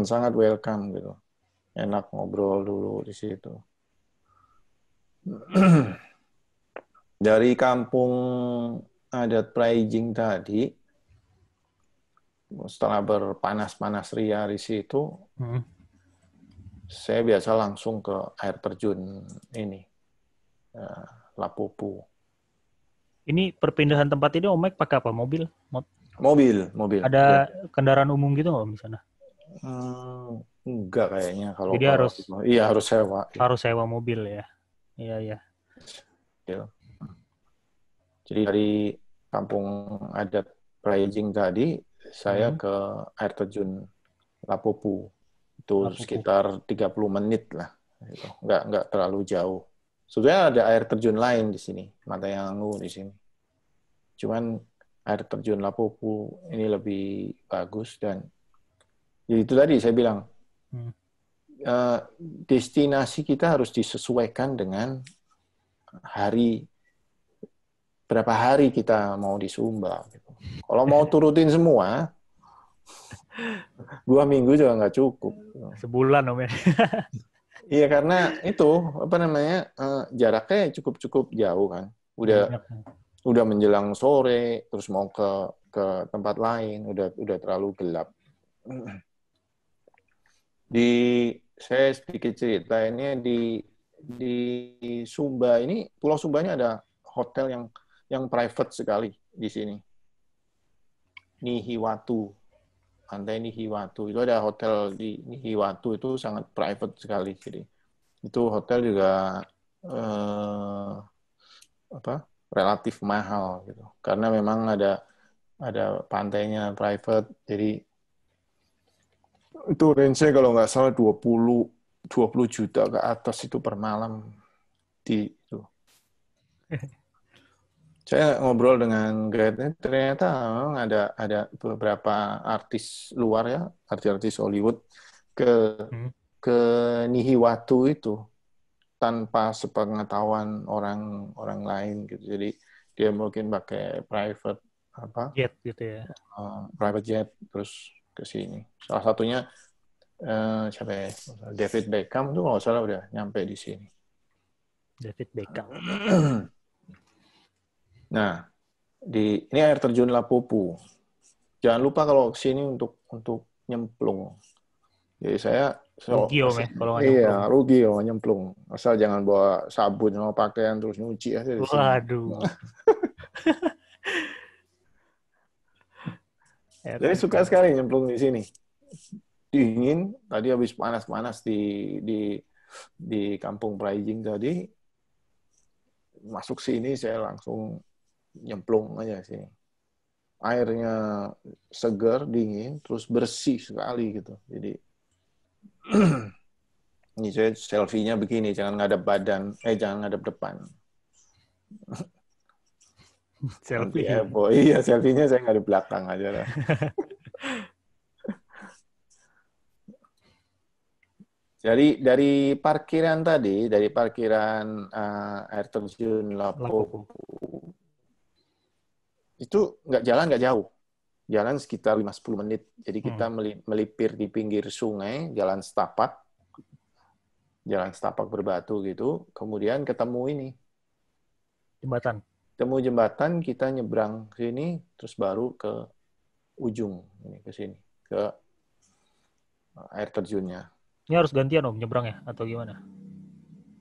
sangat welcome gitu. Enak ngobrol dulu di situ. Dari kampung adat Praijing tadi, setelah berpanas-panas ria di situ, saya biasa langsung ke air terjun ini, Lapupu. Ini perpindahan tempat ini Om Mike pakai apa? Mobil? Mobil. Ada kendaraan umum gitu nggak di sana? Enggak kayaknya. Jadi harus sewa. Harus sewa mobil ya. Iya. Jadi dari kampung adat Praijing tadi, saya ke air terjun Lapupu. Itu sekitar 30 menit lah. Gitu. Nggak terlalu jauh. Sebenarnya ada air terjun lain di sini, Matayangu di sini. Cuman air terjun Lapupu ini lebih bagus dan itu tadi saya bilang destinasi kita harus disesuaikan dengan hari berapa hari kita mau di Sumba. Gitu. Kalau mau turutin semua, 2 minggu juga nggak cukup. Sebulan Om ya. Iya karena itu apa namanya jaraknya cukup jauh kan. Udah menjelang sore, terus mau ke tempat lain, udah terlalu gelap. Saya sedikit cerita ini di Sumba ini, Pulau Sumba ini ada hotel yang private sekali di sini. Nihiwatu. Pantai Nihiwatu. Itu ada hotel di Nihiwatu itu sangat private sekali. Jadi itu hotel juga relatif mahal gitu. Karena memang ada pantainya private. Jadi itu range-nya kalau nggak salah 20 juta ke atas itu per malam di itu. Saya ngobrol dengan guide-nya, ternyata memang ada beberapa artis luar ya, artis Hollywood ke Nihiwatu itu tanpa sepengetahuan orang lain gitu. Jadi dia mungkin pakai private jet gitu ya. Private jet terus ke sini. Salah satunya siapa ya? David Beckham tuh kalau salah udah nyampe di sini. David Beckham. Nah, ini air terjun Lapopu. Jangan lupa kalau ke sini untuk nyemplung. Jadi saya rugi Om ya kalau nggak iya, nyemplung. rugi kalau nyemplung. Asal jangan bawa sabun sama pakaian terus nyuci aja di sini. Waduh. Jadi suka sekali nyemplung di sini. Dingin, tadi habis panas-panas di Kampung Praijing tadi, masuk sini saya langsung nyemplung aja sini. Airnya segar, dingin, terus bersih sekali gitu. Jadi ini saya selfie-nya begini, jangan ngadep badan, jangan ngadep depan. Selfie. Iya, selfie-nya saya ngadep belakang aja lah. Jadi dari parkiran air terjun Lapopu itu nggak jauh, jalan sekitar 5-10 menit. Jadi kita melipir di pinggir sungai, jalan setapak berbatu gitu. Kemudian ketemu ini jembatan. Kita nyebrang sini, terus baru ke ujung ini ke sini ke air terjunnya. Ini harus gantian Om nyebrang ya atau gimana?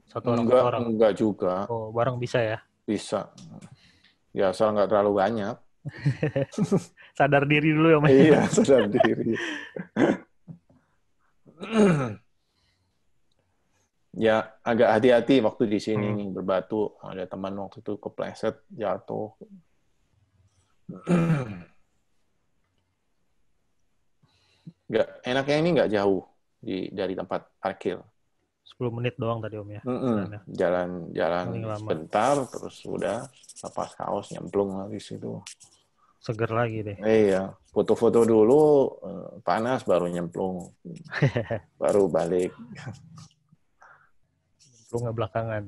Satu orang. Enggak juga. Oh, bareng bisa ya? Bisa. Ya, asal nggak terlalu banyak. Sadar diri dulu ya, Mas. Iya, sadar diri. Ya, agak hati-hati waktu di sini nih, berbatu. Ada teman waktu itu kepleset, jatuh. Enaknya ini nggak jauh dari tempat parkir. 10 menit doang tadi Om ya. Jalan sebentar terus udah lepas kaos nyemplung lagi situ. Seger lagi deh. Iya, foto-foto dulu panas baru nyemplung. Baru balik. Nyemplungnya belakangan.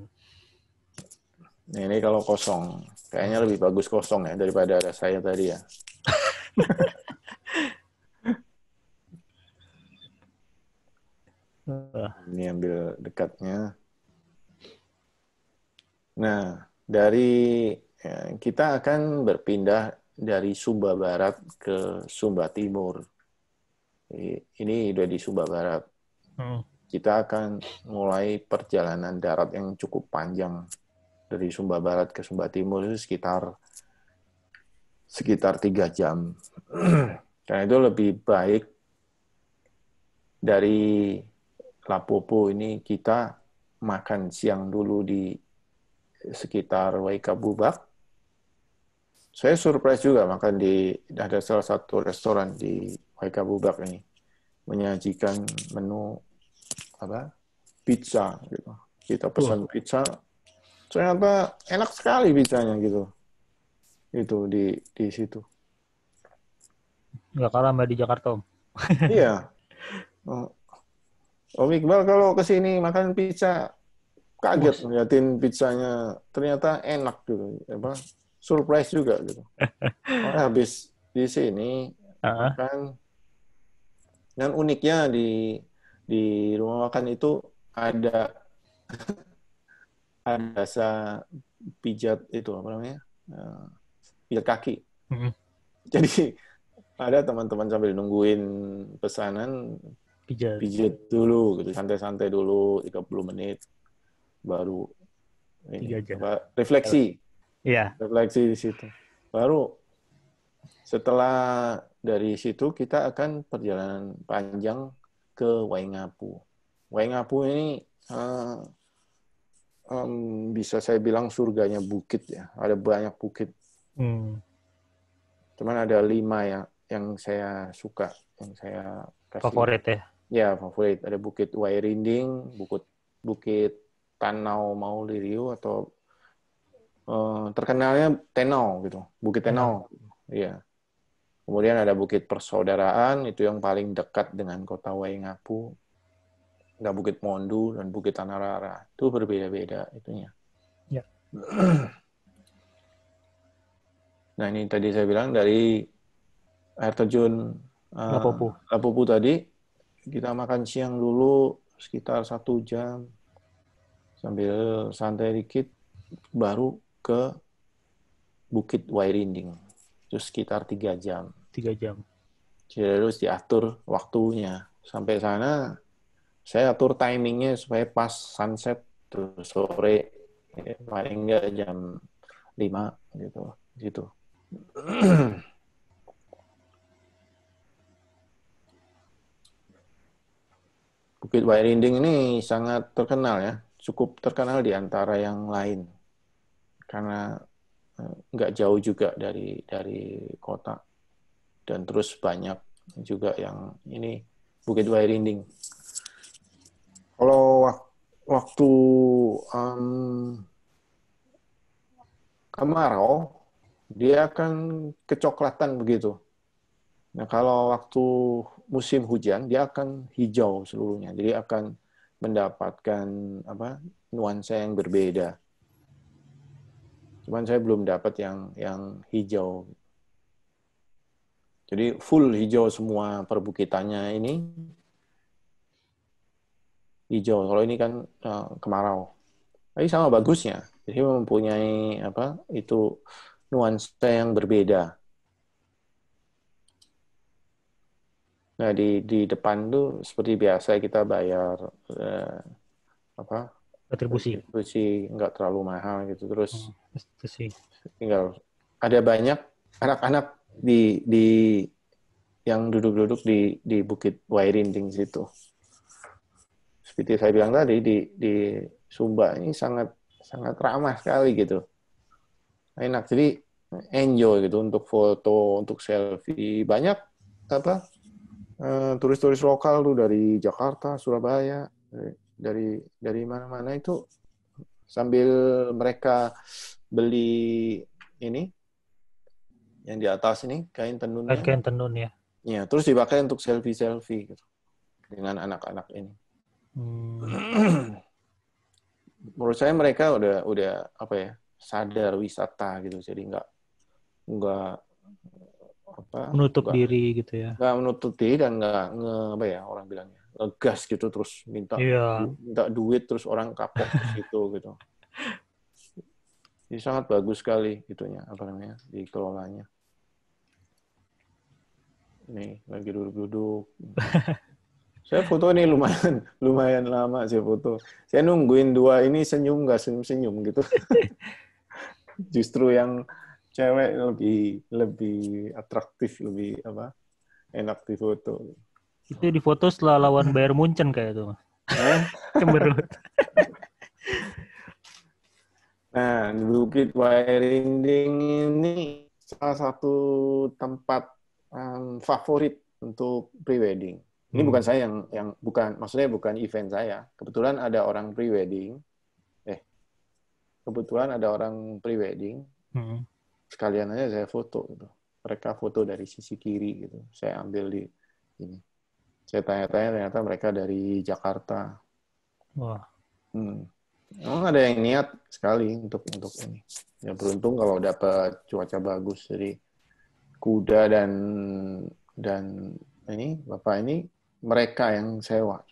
Nah, ini kalau kosong, kayaknya lebih bagus kosong ya daripada ada saya tadi ya. Ini ambil dekatnya. Nah, kita akan berpindah dari Sumba Barat ke Sumba Timur. Ini udah di Sumba Barat. Kita akan mulai perjalanan darat yang cukup panjang dari Sumba Barat ke Sumba Timur itu sekitar 3 jam. Karena itu lebih baik dari Lapopo ini kita makan siang dulu di sekitar Waikabubak. Saya surprise juga makan ada salah satu restoran di Waikabubak ini menyajikan menu pizza gitu. Kita pesan pizza, ternyata enak sekali pizzanya gitu. Itu di situ. Nggak kalah mbak di Jakarta Om. Iya. Om Iqbal kalau kesini makan pizza kaget ngeliatin pizzanya ternyata enak gitu. surprise juga gitu. Habis di sini makan, dan uniknya di rumah makan itu ada jasa pijat itu apa namanya, pijat kaki. Jadi ada teman-teman sambil nungguin pesanan pijat dulu gitu, santai-santai dulu 30 menit baru ini refleksi. Iya. Refleksi di situ. Baru setelah dari situ kita akan perjalanan panjang ke Waingapu. Waingapu ini bisa saya bilang surganya bukit ya. Ada banyak bukit. Cuman ada 5 yang saya suka, yang saya kasih. Favorit ya? Ya, favorit. Ada Bukit Wairinding, Bukit Tanau Mauliriu, atau terkenalnya Tenau gitu. Bukit Tenau. Iya. Kemudian ada Bukit Persaudaraan, itu yang paling dekat dengan kota Waingapu. Ada Bukit Mondu dan Bukit Tanarara. Itu berbeda-beda itunya. Ya. Nah, ini tadi saya bilang dari air terjun Lapopu tadi, kita makan siang dulu sekitar 1 jam, sambil santai dikit, baru ke Bukit Wairinding. Itu sekitar 3 jam. 3 jam. Jadi harus diatur waktunya. Sampai sana, saya atur timingnya supaya pas sunset, terus sore, paling nggak jam 5, gitu. Bukit Wairinding ini sangat terkenal ya, cukup terkenal di antara yang lain. Karena nggak jauh juga dari kota. Dan terus banyak juga yang ini Bukit Wairinding. Kalau waktu kemarau, dia akan kecoklatan begitu. Nah, kalau waktu musim hujan, dia akan hijau seluruhnya. Jadi akan mendapatkan nuansa yang berbeda. Cuman saya belum dapat yang hijau. Jadi full hijau semua perbukitannya ini. Hijau. Kalau ini kan kemarau. Tapi sama bagusnya. Jadi mempunyai itu nuansa yang berbeda. Nah, di depan tuh seperti biasa kita bayar retribusi nggak terlalu mahal gitu. Terus tinggal ada banyak anak-anak di yang duduk-duduk di Bukit Wairinding situ. Seperti saya bilang tadi, di Sumba ini sangat ramah sekali gitu. Enak, jadi enjoy gitu untuk foto, untuk selfie. Banyak turis-turis lokal tuh dari Jakarta, Surabaya, dari mana-mana itu sambil mereka beli ini yang di atas ini kain tenunnya. Kain tenun ya. Ya, terus dipakai untuk selfie gitu dengan anak-anak ini. Menurut saya mereka udah sadar wisata gitu, jadi nggak menutup diri gitu ya. Nggak menutup diri dan nggak orang bilangnya ngegas gitu, terus minta duit, terus orang kapok ke situ gitu. Jadi sangat bagus sekali itunya dikelolanya. Nih lagi duduk-duduk. Saya foto ini lumayan lama saya foto. Saya nungguin 2 ini senyum nggak senyum gitu. Justru yang cewek lebih atraktif, lebih enak difoto. Itu difoto setelah lawan Bayern Munchen kayak itu. Cemberut. Nah, Bukit Wairinding ini salah satu tempat favorit untuk prewedding. Ini bukan saya yang maksudnya bukan event saya. Kebetulan ada orang prewedding. Sekalian aja saya foto gitu. Mereka foto dari sisi kiri gitu. Saya ambil di ini. Saya tanya-tanya, ternyata mereka dari Jakarta. Wah. Oh, ada yang niat sekali untuk ini. Ya beruntung kalau dapat cuaca bagus. Jadi kuda dan ini bapak ini mereka yang sewa.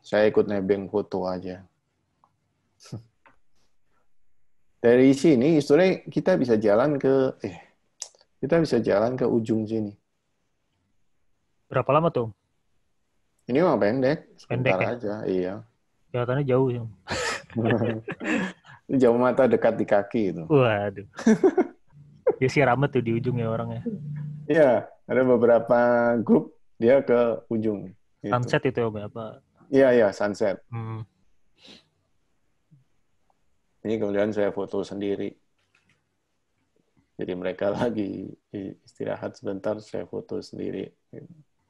Saya ikut nebeng foto aja. Dari sini istilahnya kita bisa jalan ke ujung sini. Berapa lama tuh? Ini mah pendek, Pendek sebentar ya? aja. Iya. Kelihatannya jauh ya. Jauh mata dekat di kaki itu. Waduh. Dia sih rame tuh di ujung ya orangnya. Iya, ada beberapa grup dia ke ujung. Gitu. Sunset itu ya apa? Iya, iya, sunset. Hmm. Ini kemudian saya foto sendiri. Jadi mereka lagi istirahat sebentar, saya foto sendiri.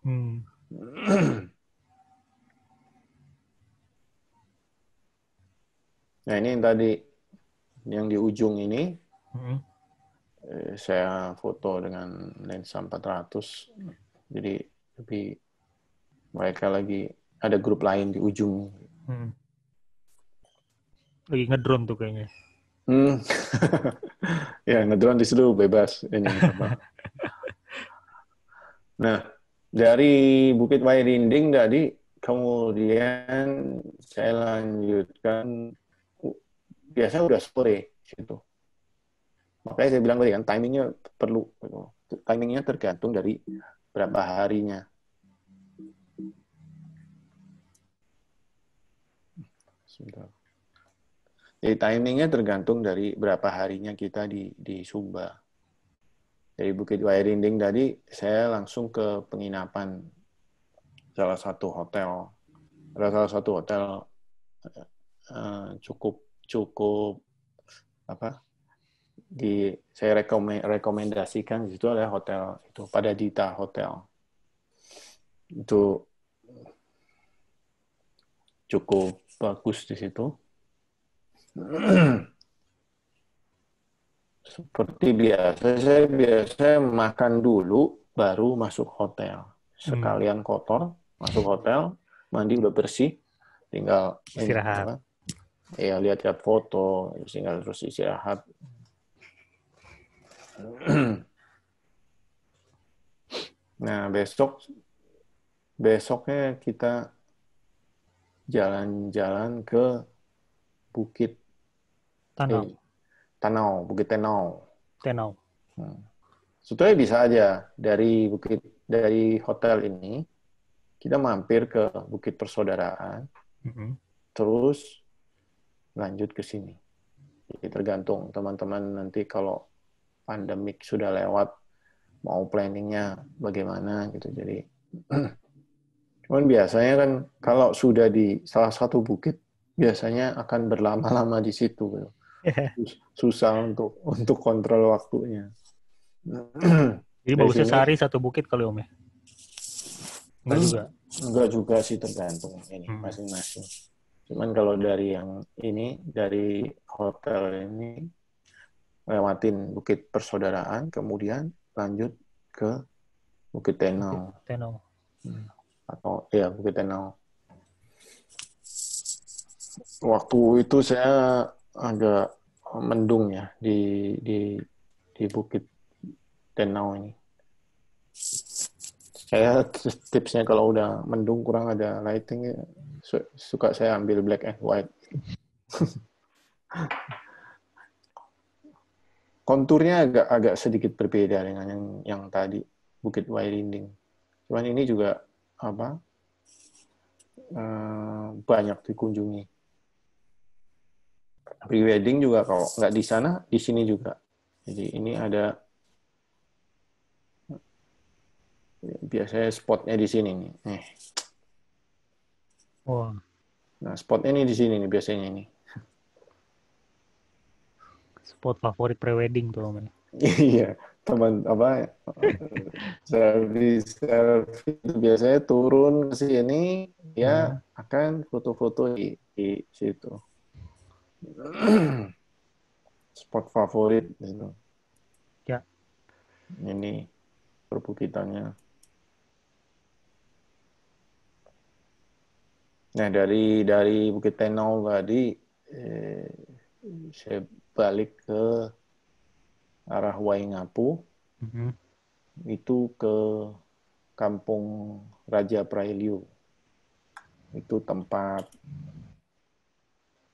Hmm. Nah ini yang tadi, yang di ujung ini, Hmm. saya foto dengan lensa 400. Jadi lebih mereka lagi ada grup lain di ujung. Hmm. Lagi ngedrone tuh kayaknya. Ya, ngedrone di situ bebas ini apa. Nah, dari Bukit Wairinding tadi kemudian saya lanjutkan biasa udah sore situ. Makanya saya bilang tadi kan timingnya perlu. Timingnya tergantung dari berapa harinya. Sebentar. Jadi timingnya tergantung dari berapa harinya kita di Sumba. Dari Bukit Wairinding tadi saya langsung ke penginapan salah satu hotel. Ada salah satu hotel cukup apa? Saya rekomendasikan di situ adalah hotel itu Padadita Hotel. Itu cukup bagus di situ. Seperti biasa, saya biasanya makan dulu, baru masuk hotel. Sekalian kotor, masuk hotel, mandi udah bersih, tinggal Istirahat. lihat-lihat foto, tinggal terus istirahat. Nah, besoknya kita jalan-jalan ke Bukit Bukit Tenau. Sebetulnya bisa aja dari hotel ini kita mampir ke Bukit Persaudaraan, terus lanjut ke sini. Jadi tergantung teman-teman nanti kalau pandemik sudah lewat mau planningnya bagaimana gitu. Jadi cuman biasanya kan kalau sudah di salah satu bukit biasanya akan berlama-lama di situ gitu. Susah untuk kontrol waktunya. Jadi bagusnya sehari satu bukit kali Om ya? Enggak juga? Enggak juga sih, tergantung ini masing-masing. Cuman kalau dari yang ini, dari hotel ini, lewatin Bukit Persaudaraan, kemudian lanjut ke Bukit Tenau. Atau ya Bukit Tenau. Waktu itu saya agak mendung ya di Bukit Tenau ini. Saya tipsnya kalau udah mendung kurang ada lighting, suka saya ambil black and white. Konturnya agak sedikit berbeda dengan yang tadi Bukit Wairinding. Cuman ini juga banyak dikunjungi. Pre-wedding juga kalau nggak di sana, di sini juga. Jadi ini ada biasanya spotnya di sini nih. Wow. Nah, spotnya ini di sini nih biasanya nih. Spot favorit pre-wedding tuh Om. Iya, teman selfie itu biasanya turun ke sini, ya akan foto-foto di situ. Spot favorit gitu. Ya. Ini perbukitannya. Nah, dari Bukit Tenau tadi saya balik ke arah Waingapu, Mhm. itu ke Kampung Raja Prailiu. Itu tempat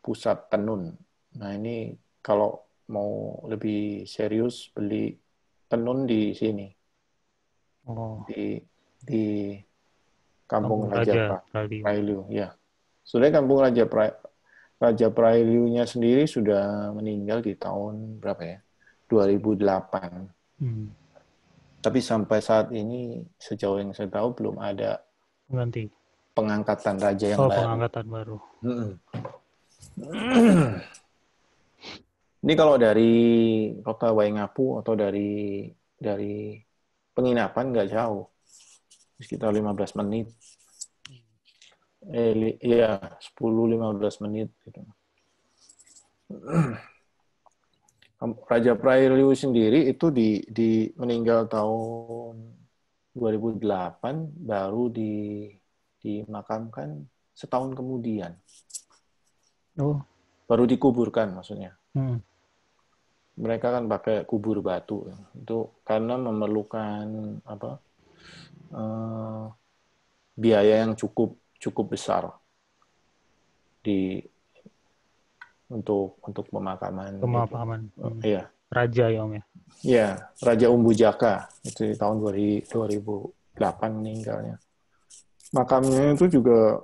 pusat tenun. Nah, ini kalau mau lebih serius beli tenun di sini, Oh, di Kampung Kampung Raja Raja Prailiu. Prailiu. Ya, sebenarnya Kampung Raja Prailiunya sendiri sudah meninggal di tahun berapa ya? 2008. Hmm. Tapi sampai saat ini, sejauh yang saya tahu, belum ada Ganti. pengangkatan raja yang Oh, baru. pengangkatan baru. Ini kalau dari kota Waingapu atau dari penginapan nggak jauh, sekitar 15 menit. Iya, 10-15 menit. Gitu. Raja Prairiu sendiri itu di meninggal tahun 2008, baru dimakamkan setahun kemudian. Oh. Baru dikuburkan maksudnya. Hmm. Mereka kan pakai kubur batu itu karena memerlukan biaya yang cukup besar untuk pemakaman itu. Pemahaman. Iya. Raja ya, Om ya. Iya, Raja Umbujaka itu di tahun 2008 meninggalnya. Makamnya itu juga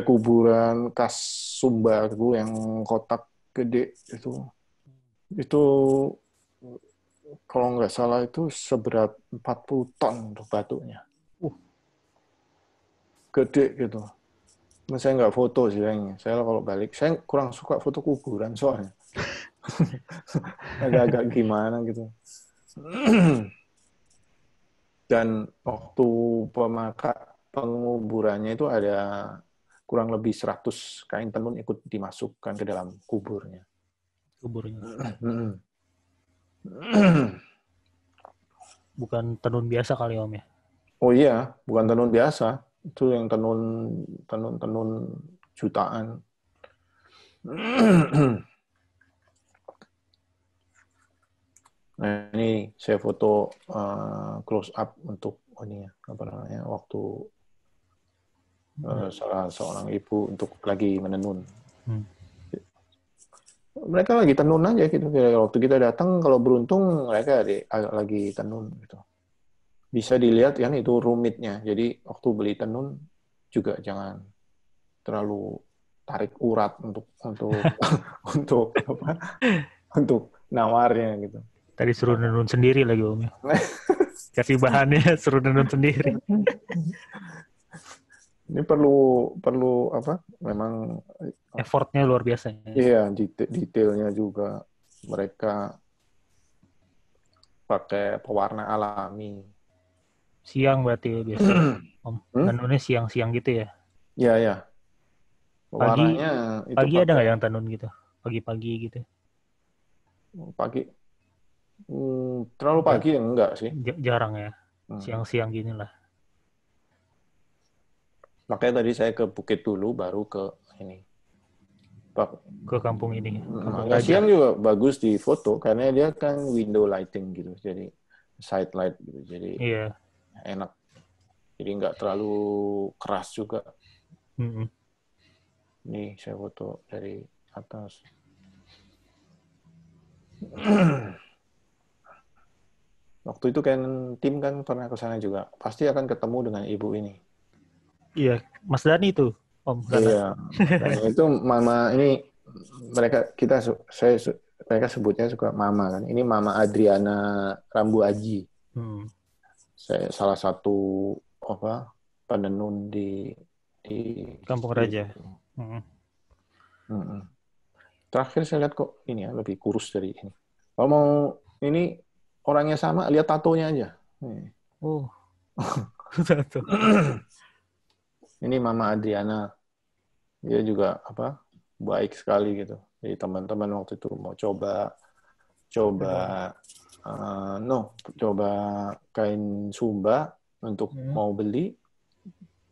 kuburan khas Sumba itu yang kotak gede itu. Itu kalau nggak salah itu seberat 40 ton untuk batunya. Gede gitu. Nah, saya nggak foto sih kayaknya. Saya kalau balik, saya kurang suka foto kuburan soalnya. Agak-agak gimana gitu. Dan waktu penguburannya itu ada kurang lebih 100 kain tenun ikut dimasukkan ke dalam kuburnya. Kuburnya. Bukan tenun biasa kali Om ya. Oh iya, bukan tenun biasa. Itu yang tenun jutaan. Nah, ini saya foto close up untuk waktu salah seorang ibu untuk lagi menenun. Mereka lagi tenun aja gitu. Waktu kita datang, kalau beruntung mereka lagi tenun gitu. Bisa dilihat kan itu rumitnya. Jadi waktu beli tenun juga jangan terlalu tarik urat untuk untuk nawarnya gitu. Tadi suruh nenun sendiri lagi Om ya. Kasih bahannya suruh nenun sendiri. Ini perlu memang effortnya luar biasa. Iya, detailnya juga. Mereka pakai pewarna alami. Siang berarti ya biasa Om. Tenunnya siang-siang gitu ya. Iya, ya. Pewarnanya pagi ada nggak yang tenun gitu? Pagi-pagi gitu. Pagi. Terlalu pagi ya enggak sih. Jarang ya. Siang-siang gini lah. Makanya tadi saya ke Bukit dulu, baru ke ini. Ke kampung ini. Kampung siang juga bagus di foto, karena dia kan window lighting gitu. Jadi side light gitu. Jadi enak. Jadi nggak terlalu keras juga. Nih saya foto dari atas. Waktu itu kan tim kan pernah ke sana juga. Pasti akan ketemu dengan ibu ini. Iya, Mas Dani tuh, Om. Iya. Itu mama ini mereka sebutnya suka mama kan. Ini Mama Adriana Rambu Aji. Saya salah satu penenun di Kampung Raja. Terakhir saya lihat kok ini ya lebih kurus dari ini. Kalau mau ini orangnya sama, lihat tatonya aja. Oh, tato. Ini Mama Adriana, dia juga baik sekali gitu. Jadi teman-teman waktu itu mau coba kain Sumba untuk mau beli,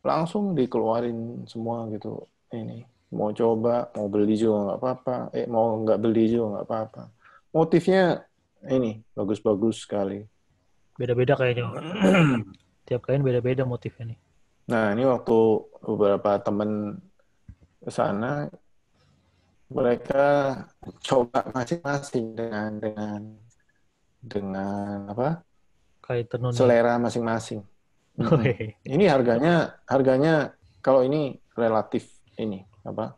langsung dikeluarin semua gitu. Ini mau coba, mau beli juga nggak apa-apa. Mau nggak beli juga nggak apa-apa. Motifnya ini bagus-bagus sekali. Beda-beda kayaknya. Tiap kain beda-beda motifnya nih. Nah, ini waktu beberapa temen ke sana, mereka coba masing-masing dengan apa? Kain tenun nih. Selera masing-masing. Wih. Ini harganya kalau ini relatif ini apa?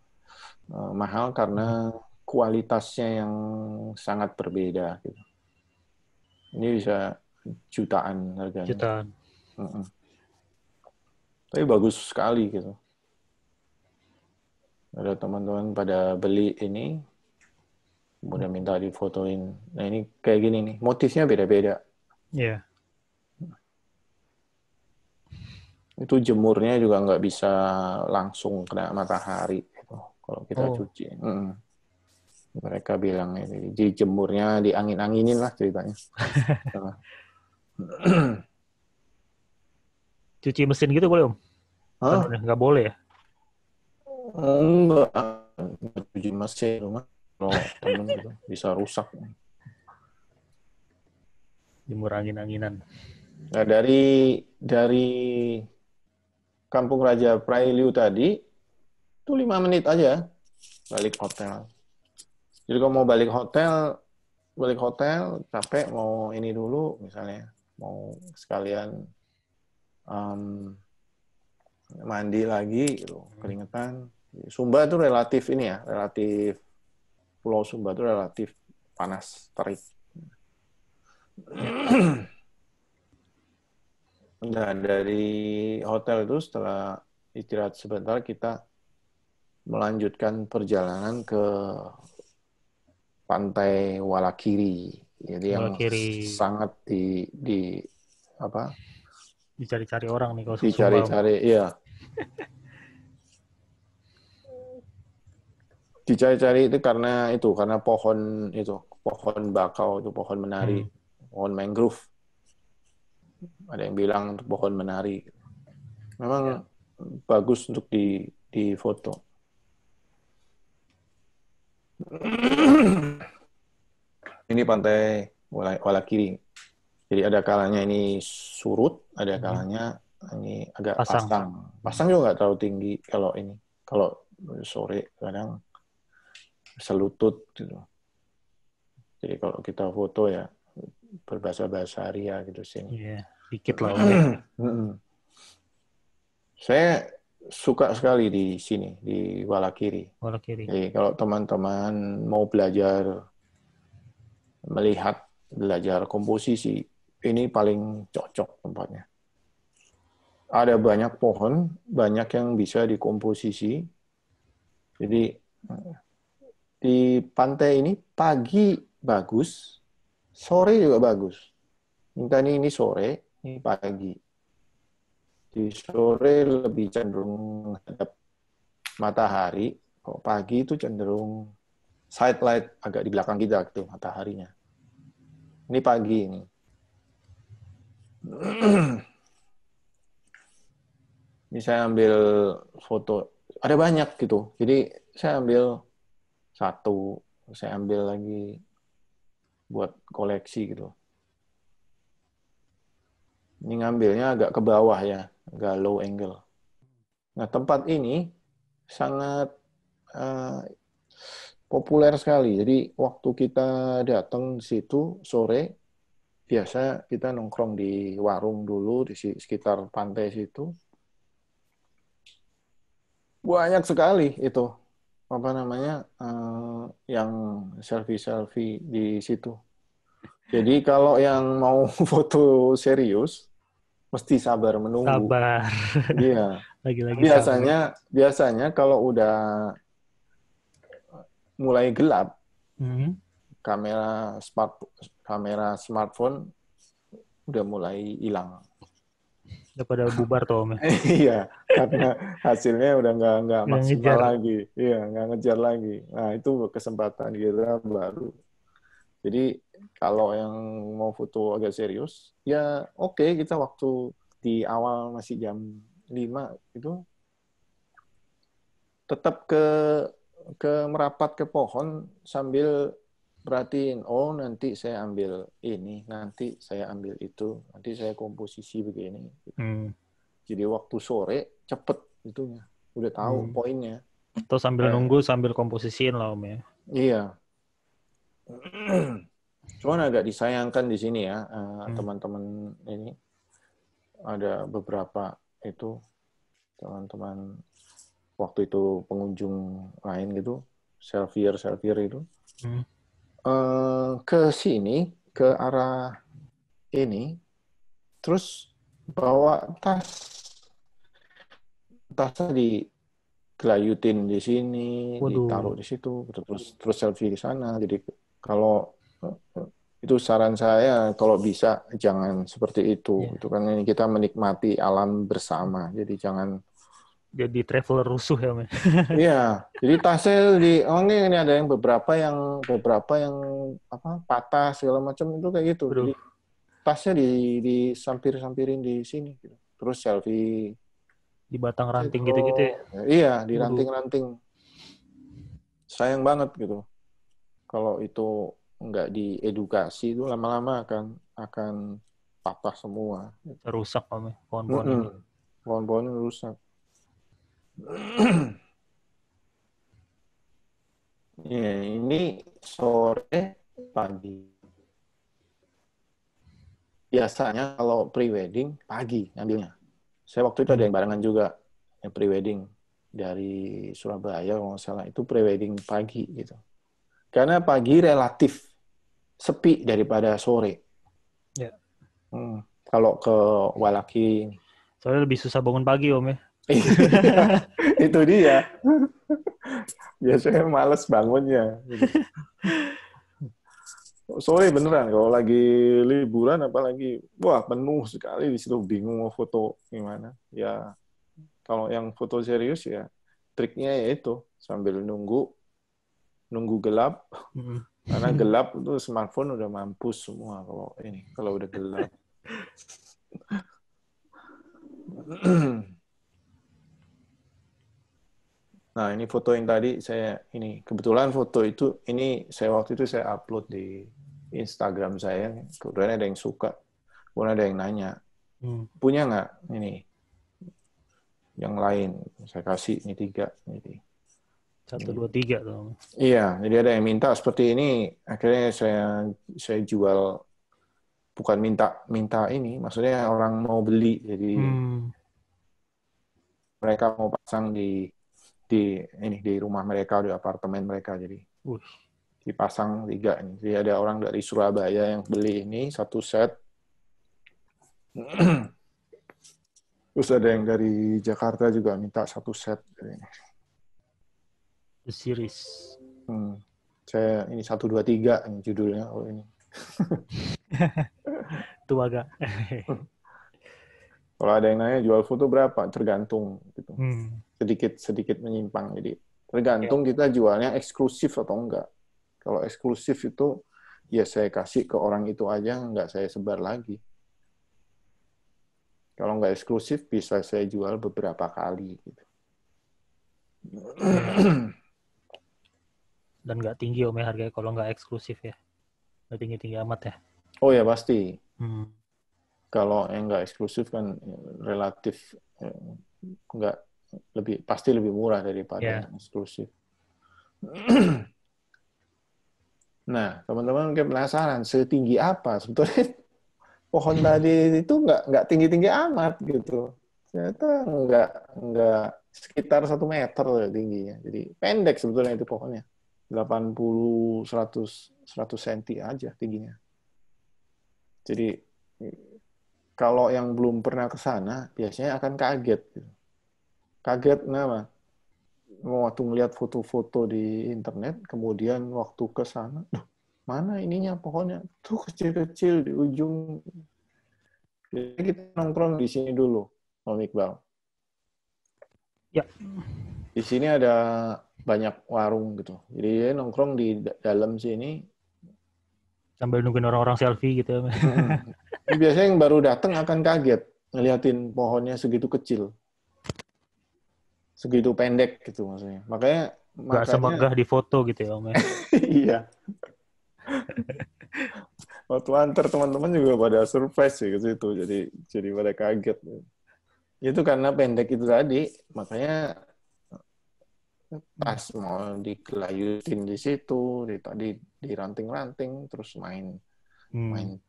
Mahal karena kualitasnya yang sangat berbeda gitu. Ini bisa jutaan harganya. Jutaan. Tapi bagus sekali gitu. Ada teman-teman pada beli ini, kemudian minta difotoin. Nah ini kayak gini nih, motifnya beda-beda. Iya. Itu jemurnya juga nggak bisa langsung kena matahari gitu, kalau kita cuci. Mereka bilang ini dijemurnya diangin-anginin lah ceritanya. Cuci mesin gitu boleh, Om? Nggak boleh ya? Enggak. Cuci mesin rumah. Kalau temen gitu, bisa rusak. Jemur angin-anginan. Nah, dari Kampung Raja Prailiu tadi, itu 5 menit aja balik hotel. Jadi kalau mau balik hotel, capek, mau ini dulu, misalnya, mau sekalian mandi lagi, gitu, keringetan. Sumba itu relatif ini ya, Pulau Sumba itu relatif panas, terik. Nah, dari hotel itu setelah istirahat sebentar, kita melanjutkan perjalanan ke Pantai Walakiri. Jadi Walakiri. Yang sangat dicari-cari orang nih kalau dicari-cari, iya. Dicari-cari itu karena pohon bakau, itu pohon menari, pohon mangrove. Ada yang bilang untuk pohon menari. Memang bagus untuk difoto. Ini pantai Walakiri. Jadi ada kalanya ini surut, ada kalanya ini agak pasang. Pasang juga nggak terlalu tinggi kalau ini. Kalau sore kadang selutut gitu. Jadi kalau kita foto ya berbahasa Ria gitu sini. Iya, dikit lah. Saya suka sekali di sini, di Walakiri. Walakiri. Jadi kalau teman-teman mau belajar komposisi, ini paling cocok tempatnya. Ada banyak pohon, banyak yang bisa dikomposisi. Jadi di pantai ini pagi bagus, sore juga bagus. Ini sore, ini pagi. Di sore lebih cenderung menghadap matahari, kalau pagi itu cenderung side light agak di belakang kita gitu mataharinya. Ini pagi ini. Ini saya ambil foto, ada banyak gitu. Jadi saya ambil satu, saya ambil lagi buat koleksi gitu. Ini ngambilnya agak ke bawah ya, agak low angle. Nah, tempat ini sangat populer sekali. Jadi waktu kita datang situ sore, biasa kita nongkrong di warung dulu di sekitar pantai situ. Banyak sekali itu yang selfie di situ. Jadi kalau yang mau foto serius, mesti sabar menunggu. Sabar. Iya. Lagi-lagi biasanya kalau udah mulai gelap, kamera smartphone udah mulai hilang. Udah pada bubar tuh, Om. Iya, karena hasilnya udah nggak maksimal lagi. Iya, nggak ngejar lagi. Nah, itu kesempatan kita baru. Jadi kalau yang mau foto agak serius, ya oke, kita waktu di awal masih jam itu tetap ke merapat ke pohon sambil perhatiin, oh nanti saya ambil ini, nanti saya ambil itu, nanti saya komposisi begini. Jadi waktu sore cepet itunya, udah tahu poinnya. Atau sambil nunggu sambil komposisiin lah Om ya. Iya. Cuman agak disayangkan di sini ya, teman-teman ini ada beberapa itu teman-teman waktu itu pengunjung lain gitu, selfie itu ke sini ke arah ini, terus bawa tasnya digelayutin di sini, ditaruh di situ, terus selfie di sana. Jadi kalau itu saran saya kalau bisa jangan seperti itu. Itu kan ini kita menikmati alam bersama. Jadi jangan jadi traveler rusuh ya, Mas. Iya, jadi tasnya ini ada yang beberapa yang patah segala macam itu kayak gitu. Jadi tasnya disampirin di sini gitu. Terus selfie di batang ranting gitu-gitu ya. Iya, di ranting-ranting. Sayang banget gitu. Kalau itu nggak diedukasi itu lama-lama akan patah semua. Rusak pohon-pohon ini. Pohon-pohon rusak. Ya, ini sore pagi. Biasanya kalau pre-wedding pagi ngambilnya. Saya waktu itu ada yang barengan juga yang pre-wedding dari Surabaya kalau nggak salah, itu pre-wedding pagi gitu. Karena pagi relatif sepi daripada sore. Ya. Kalau ke Walaki. Soalnya lebih susah bangun pagi Om ya. Itu dia. Biasanya males bangunnya. Sore beneran kalau lagi liburan apalagi wah penuh sekali di situ, bingung mau foto gimana. Ya kalau yang foto serius ya triknya ya itu sambil nunggu gelap. Karena gelap itu smartphone udah mampus semua kalau udah gelap. Nah, ini foto yang tadi kebetulan foto itu saya waktu itu saya upload di Instagram saya. Kemudian ada yang suka, kemudian ada yang nanya, punya nggak ini yang lain? Saya kasih ini 3. 1, 2, 3 tuh. Iya, jadi ada yang minta seperti ini. Akhirnya saya jual, bukan minta ini, maksudnya orang mau beli, jadi mereka mau pasang di rumah mereka, di apartemen mereka, jadi dipasang 3 ini. Jadi ada orang dari Surabaya yang beli ini 1 set. Terus ada yang dari Jakarta juga minta 1 set. The series. Saya ini 1, 2, 3 ini judulnya. Oh ini. Itu agak. Kalau ada yang nanya jual foto berapa, tergantung gitu. Sedikit menyimpang. Jadi tergantung kita jualnya eksklusif atau enggak. Kalau eksklusif itu ya saya kasih ke orang itu aja, enggak saya sebar lagi. Kalau enggak eksklusif bisa saya jual beberapa kali gitu. Dan enggak tinggi Om ya harganya kalau enggak eksklusif ya. Enggak tinggi-tinggi amat ya. Oh ya pasti. Kalau yang enggak eksklusif kan relatif pasti lebih murah daripada yang eksklusif. Nah, teman-teman mungkin penasaran setinggi apa sebetulnya pohon tadi itu nggak tinggi-tinggi amat gitu. Ternyata nggak sekitar 1 meter tingginya. Jadi pendek sebetulnya itu pohonnya. 80 100 cm aja tingginya. Jadi kalau yang belum pernah ke sana biasanya akan kaget gitu. Kaget kenapa? Waktu ngelihat foto-foto di internet, kemudian waktu ke sana, mana ininya pohonnya? Tuh kecil-kecil di ujung. Jadi kita nongkrong di sini dulu, Om Iqbal. Ya. Di sini ada banyak warung gitu. Jadi nongkrong di dalam sini. Sambil nungguin orang-orang selfie gitu ya. Biasanya yang baru datang akan kaget ngeliatin pohonnya segitu kecil. segitu pendek gitu maksudnya. Makanya Nggak semegah di foto gitu ya, Om ya. iya. Waktu antar teman-teman juga pada surprise sih ke situ, jadi pada kaget. Itu karena pendek itu tadi, makanya pas mau dikelayutin di situ, diranting-ranting, terus main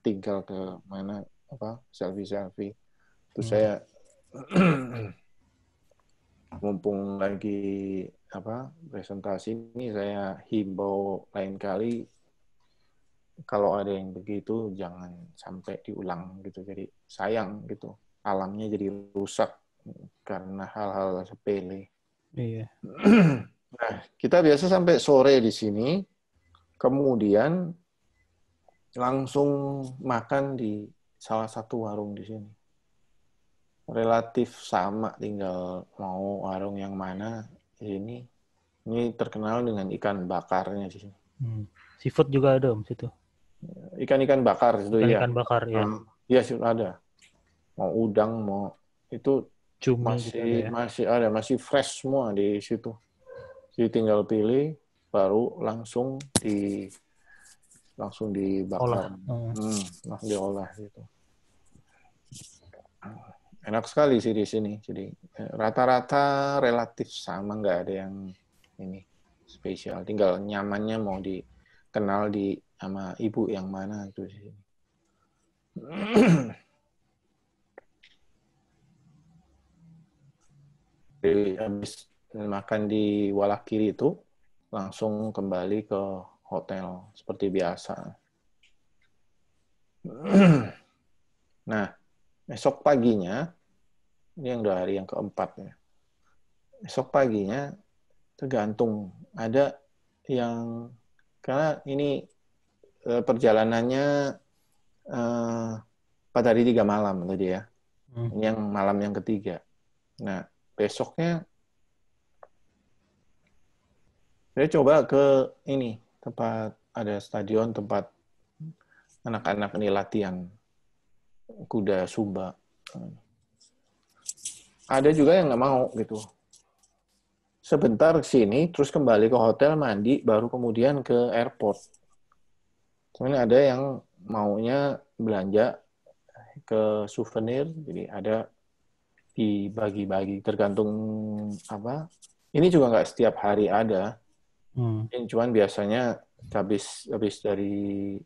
tinggal ke mana apa selfie. Terus saya mumpung lagi apa presentasi ini, saya himbau lain kali kalau ada yang begitu jangan sampai diulang gitu. Jadi sayang gitu, alamnya jadi rusak karena hal-hal sepele. Iya. Nah, kita biasa sampai sore di sini, kemudian langsung makan di salah satu warung di sini. Relatif sama, tinggal mau warung yang mana di sini. Ini terkenal dengan ikan bakarnya di sini. Seafood juga ada Om situ. Ikan-ikan bakar itu ya. Ikan bakar ya. Iya sih ada. Mau udang, mau itu Cumi gitu ada ya. masih fresh semua di situ. Jadi tinggal pilih, baru langsung dibakar, langsung diolah gitu. Enak sekali sih di sini. Jadi rata-rata relatif sama, nggak ada yang ini spesial. Tinggal nyamannya mau dikenal sama ibu yang mana itu di sini. Jadi habis makan di Walakiri itu langsung kembali ke hotel seperti biasa. Nah, esok paginya, ini yang udah hari yang keempat ya. Esok paginya tergantung, ada yang karena ini perjalanannya 4 hari 3 malam tadi ya. Ini yang malam yang ketiga. Nah, besoknya saya coba ke ini, tempat ada stadion tempat anak-anak ini latihan kuda Sumba. Ada juga yang nggak mau gitu. Sebentar ke sini, terus kembali ke hotel, mandi, baru kemudian ke airport. Cuman ada yang maunya belanja ke souvenir, jadi ada dibagi-bagi, tergantung apa. Ini juga nggak setiap hari ada. Cuman biasanya habis dari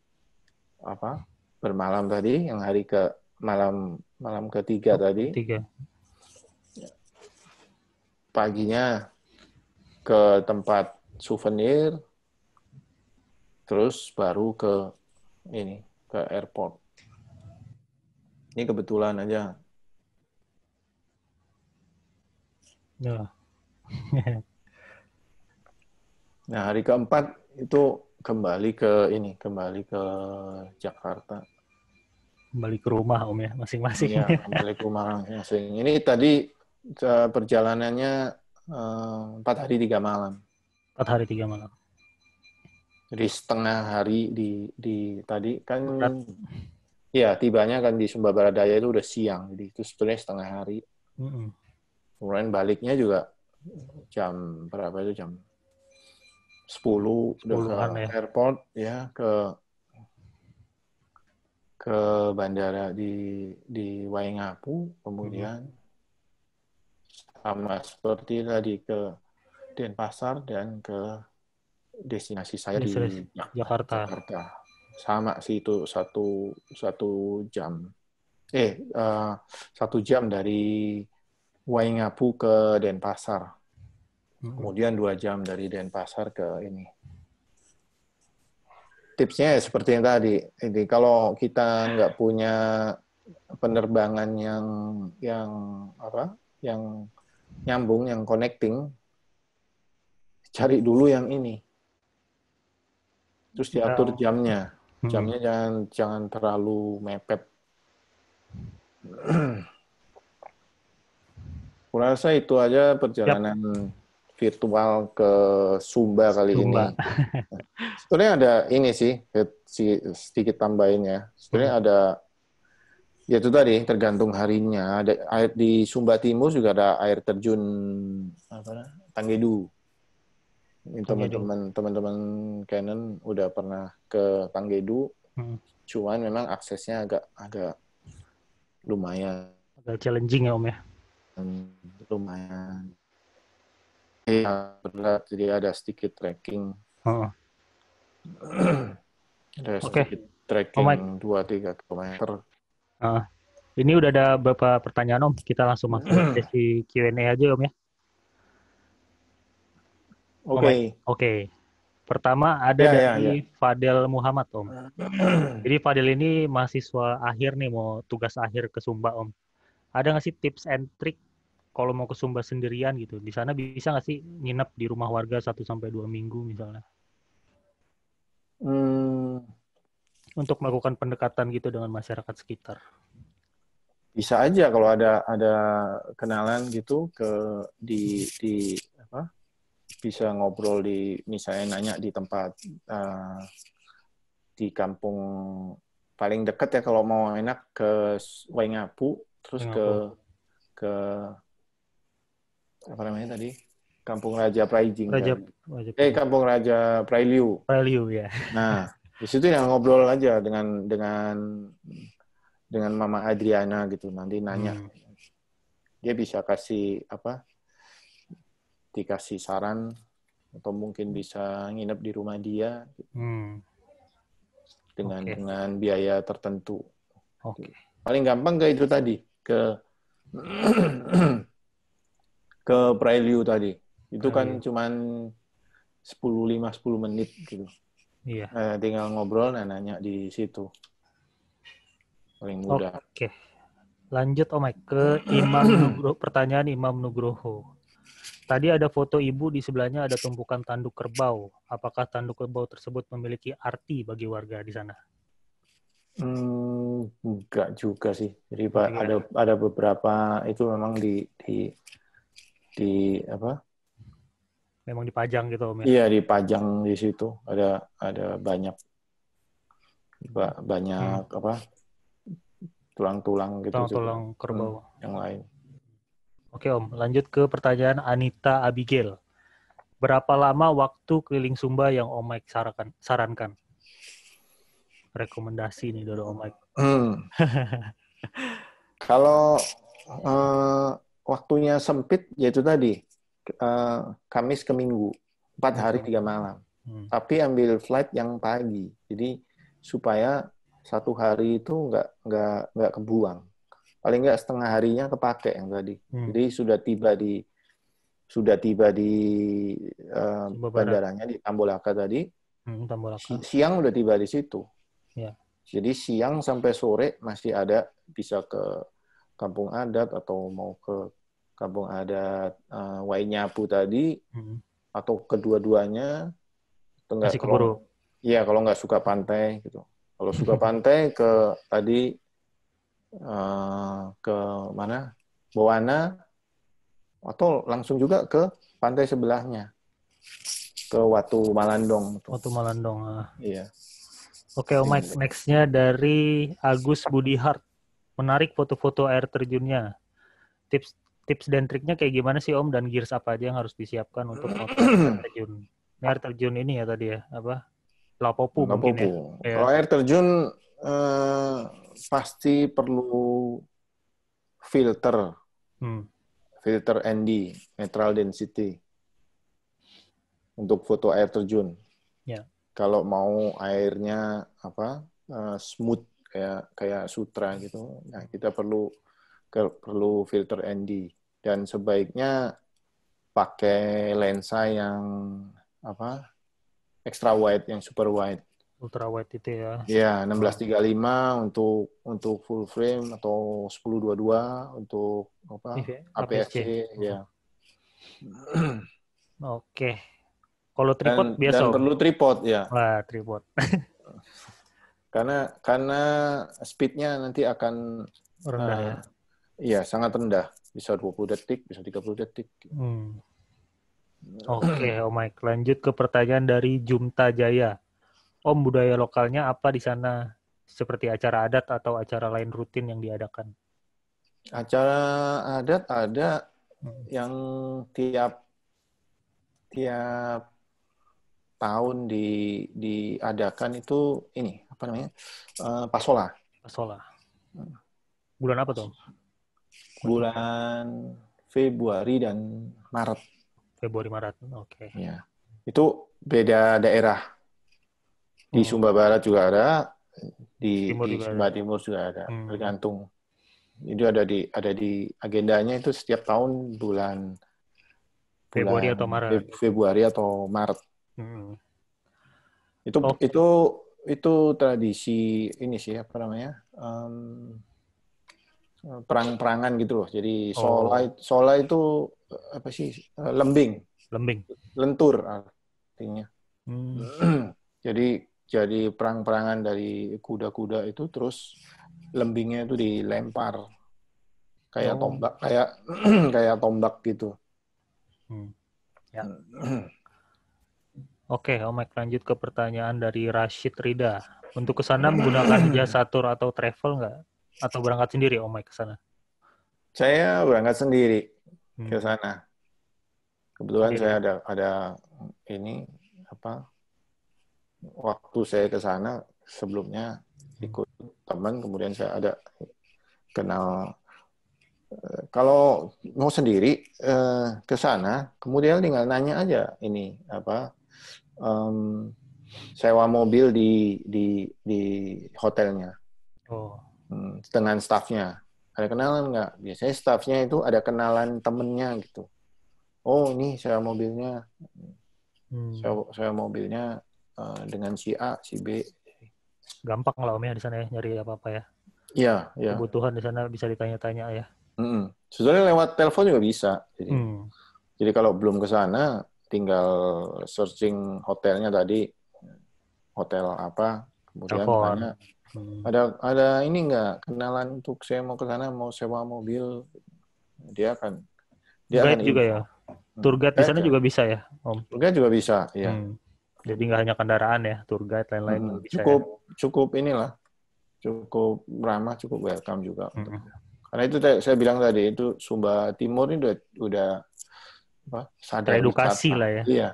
apa bermalam tadi, yang hari ke malam ketiga tadi. Paginya ke tempat souvenir, terus baru ke airport. Ini kebetulan aja. Ya. Nah, hari keempat itu kembali ke Jakarta. Kembali ke rumah Om ya, masing-masing. Iya, kembali ke rumah masing-masing. Ini tadi perjalanannya 4 hari 3 malam. 4 hari 3 malam. Jadi setengah hari di tadi kan, ya tibanya kan di Sumba Barat Daya itu udah siang, jadi itu sebetulnya setengah hari. Kemudian baliknya juga jam berapa itu, jam 10 udah ke airport ya, ke bandara di Waingapu, kemudian sama seperti tadi ke Denpasar dan ke destinasi saya di Jakarta. Sama sih itu satu jam. 1 jam dari Waingapu ke Denpasar. Kemudian 2 jam dari Denpasar ke ini. Tipsnya seperti yang tadi. Jadi kalau kita nggak punya penerbangan yang nyambung, yang connecting, cari dulu yang ini. Terus diatur jamnya. Jamnya jangan terlalu mepet. Kurasa itu aja perjalanan virtual ke Sumba kali ini. Sebenarnya ada ini sih, sedikit tambahin ya. Sebenarnya Ya itu tadi tergantung harinya. Ada air di Sumba Timur juga ada air terjun apa? Tanggedu. Ini Tanggedu. teman-teman Canon udah pernah ke Tanggedu, cuman memang aksesnya agak lumayan. Agak challenging ya Om ya. Lumayan. Ya, berat, jadi ada sedikit trekking. Ada sedikit trekking 2-3 km. Ini udah ada beberapa pertanyaan Om. Kita langsung masuk sesi Q&A aja Om ya. Oke. Pertama ada dari Fadel Muhammad Om. Jadi Fadel ini mahasiswa akhir nih, mau tugas akhir ke Sumba Om. Ada nggak sih tips and trick kalau mau ke Sumba sendirian gitu? Di sana bisa nggak sih nginep di rumah warga 1-2 minggu misalnya? Untuk melakukan pendekatan gitu dengan masyarakat sekitar. Bisa aja kalau ada kenalan gitu di apa? Bisa ngobrol di misalnya nanya di tempat di kampung paling dekat ya kalau mau enak ke Waingapu, terus ke apa namanya tadi? Kampung Raja Praijing. Kampung Raja Prailiu. Prailiu ya. Nah, di situ yang ngobrol aja dengan Mama Adriana gitu, nanti nanya. Dia bisa kasih dikasih saran atau mungkin bisa nginep di rumah dia dengan biaya tertentu. Paling gampang ke itu tadi, ke Prailiu tadi. Itu kan cuman 5-10 menit gitu. Iya. Tinggal ngobrol dan nanya di situ. Paling mudah. Oke. Lanjut Om Mike ke pertanyaan Imam Nugroho. Tadi ada foto ibu, di sebelahnya ada tumpukan tanduk kerbau. Apakah tanduk kerbau tersebut memiliki arti bagi warga di sana? Enggak juga sih. Jadi ada beberapa itu memang di apa? Memang dipajang gitu Om ya? Iya, dipajang di situ. Ada banyak apa? Tulang-tulang gitu. Tulang kerbau. Yang lain. Oke Om, lanjut ke pertanyaan Anita Abigail. Berapa lama waktu keliling Sumba yang Om Mike sarankan? Rekomendasi nih dari Om Mike. Kalau waktunya sempit, yaitu tadi, Kamis ke Minggu, 4 hari 3 malam. Tapi ambil flight yang pagi, jadi supaya 1 hari itu nggak kebuang. Paling nggak setengah harinya kepake yang tadi. Jadi sudah tiba di bandaranya di Tambolaka tadi. Siang udah tiba di situ. Ya. Jadi siang sampai sore masih ada, bisa ke kampung adat atau mau ke kampung adat Waingapu tadi, atau kedua-duanya. Masih keburu. Iya, kalau nggak suka pantai gitu. Kalau suka pantai ke tadi ke mana? Bowana, atau langsung juga ke pantai sebelahnya, ke Watu Malandong. Watu Malandong. Iya. Oke, Om Mike. Next-nya dari Agus Budihart. Menarik foto-foto air terjunnya. Tips dan triknya kayak gimana sih Om, dan gears apa aja yang harus disiapkan untuk foto air terjun? Ini air terjun ini ya tadi ya, apa? Lapopu mungkin ya. Kalau air terjun pasti perlu filter ND, natural density, untuk foto air terjun. Ya. Kalau mau airnya smooth kayak sutra gitu, nah kita perlu filter ND, dan sebaiknya pakai lensa yang extra wide, yang super wide. Ultra wide itu ya. Ya, 16-35 untuk full frame, atau 10-22 untuk APS-C ya. Oke. Kalau tripod biasa. Dan perlu tripod ya. Wah, tripod. Karena speed-nya nanti akan rendah ya. Iya, sangat rendah. Bisa 20 detik, bisa 30 detik. Oke, Om Mike. Lanjut ke pertanyaan dari Jumta Jaya. Om, budaya lokalnya apa di sana? seperti acara adat atau acara lain rutin yang diadakan? Acara adat ada yang tiap tahun diadakan itu ini apa namanya, Pasola. Pasola. Bulan apa tuh? Bulan Februari dan Maret. Februari Maret. Oke. Ya, itu beda daerah. Di Sumba Barat juga ada, di Sumba Timur juga ada. Tergantung. Itu ada di agendanya itu setiap tahun bulan Februari atau Maret. Februari atau Maret. Itu tradisi ini sih apa namanya, perang-perangan gitu loh. Jadi sola itu apa sih, lembing, lentur artinya. Jadi perang-perangan dari kuda-kuda itu, terus lembingnya itu dilempar kayak tombak, kayak tombak gitu. Ya. Oke, Om Mike, lanjut ke pertanyaan dari Rashid Rida. Untuk ke sana menggunakan jasa tour atau travel nggak? Atau berangkat sendiri, Om Mike, ke sana? Saya berangkat sendiri ke sana. Kebetulan saya ada ini apa? Waktu saya ke sana sebelumnya ikut teman, kemudian saya ada kenal. Kalau mau sendiri ke sana, kemudian tinggal nanya aja ini apa, sewa mobil di hotelnya dengan staffnya. Ada kenalan nggak? Biasanya staffnya itu ada kenalan temennya gitu. Oh, ini sewa mobilnya, sewa mobilnya dengan si A, si B. Gampang lah Om ya di sana ya, nyari apa-apa ya. Iya. Kebutuhan di sana bisa ditanya-tanya ya. Sebenarnya lewat telepon juga bisa. Jadi kalau belum ke sana, tinggal searching hotelnya tadi, hotel apa, kemudian tanya, ada ini nggak kenalan untuk saya mau ke sana, mau sewa mobil, dia akan guide juga ya. Tour guide di sana juga bisa ya, Om. Tour guide juga bisa, ya. Jadi nggak hanya kendaraan ya, tour guide lain-lain bisa. Cukup inilah, cukup ramah, cukup welcome juga. Karena itu saya bilang tadi, itu Sumba Timur ini udah sadar edukasi lah ya. Iya.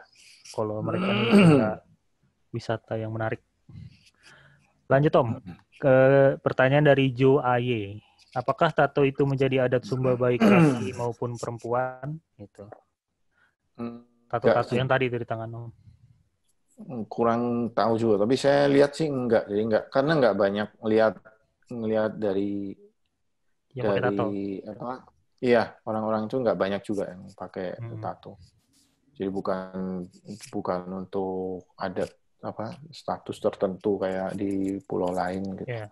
Kalau mereka ini ada wisata yang menarik. Lanjut Om, ke pertanyaan dari Joe Aye. Apakah tato itu menjadi adat Sumba baik laki maupun perempuan? Gitu. Tato-tato yang tadi dari tangan Om. Kurang tahu juga, tapi saya lihat sih enggak. Jadi enggak, karena enggak banyak ngelihat dari tato. Apa? Iya, orang-orang itu enggak banyak juga yang pakai tato. Jadi bukan untuk adat apa status tertentu kayak di pulau lain gitu. Yeah.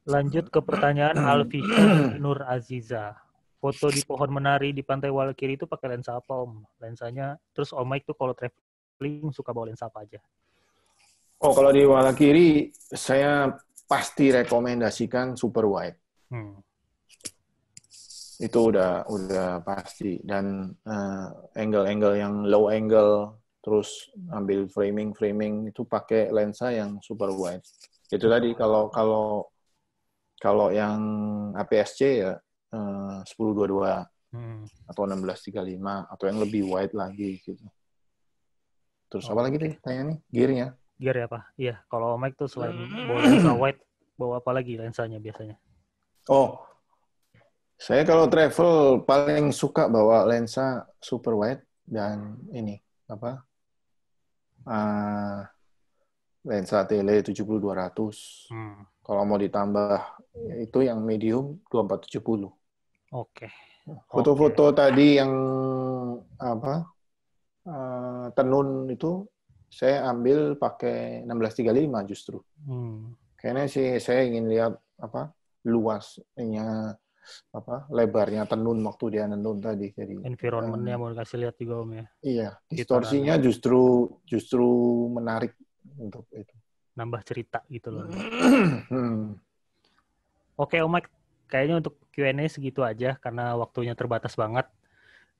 Lanjut ke pertanyaan Alfisha Nur Aziza. Foto di pohon menari di Pantai Walakiri itu pakai lensa apa Om? Lensanya, terus Om Mike tuh kalau traveling suka bawa lensa apa aja? Oh, kalau di Walakiri saya pasti rekomendasikan super wide. Itu udah pasti, dan angle-angle yang low angle, terus ambil framing itu pakai lensa yang super wide. Itu tadi kalau yang APS-C ya 10-22 atau 16-35 atau yang lebih wide lagi gitu. Terus apa lagi deh tanya nih, gear-nya? Gear ya Pak? Iya, kalau Mike tuh selain bawa lensa wide, bawa apa lagi lensanya biasanya? Oh, saya kalau travel paling suka bawa lensa super wide dan ini apa? Lensa tele 70-200. Kalau mau ditambah itu yang medium 24-70. Oke. Foto-foto tadi yang apa? Tenun itu saya ambil pakai 16-35 justru. Karena sih saya ingin lihat apa? Luasnya apa? Lebarnya tenun waktu dia nenun tadi. Jadi environment-nya mau kasih lihat juga Om ya. Iya, distorsinya justru menarik untuk itu. Nambah cerita gitu loh. Oke Om Mike, kayaknya untuk Q&A segitu aja karena waktunya terbatas banget.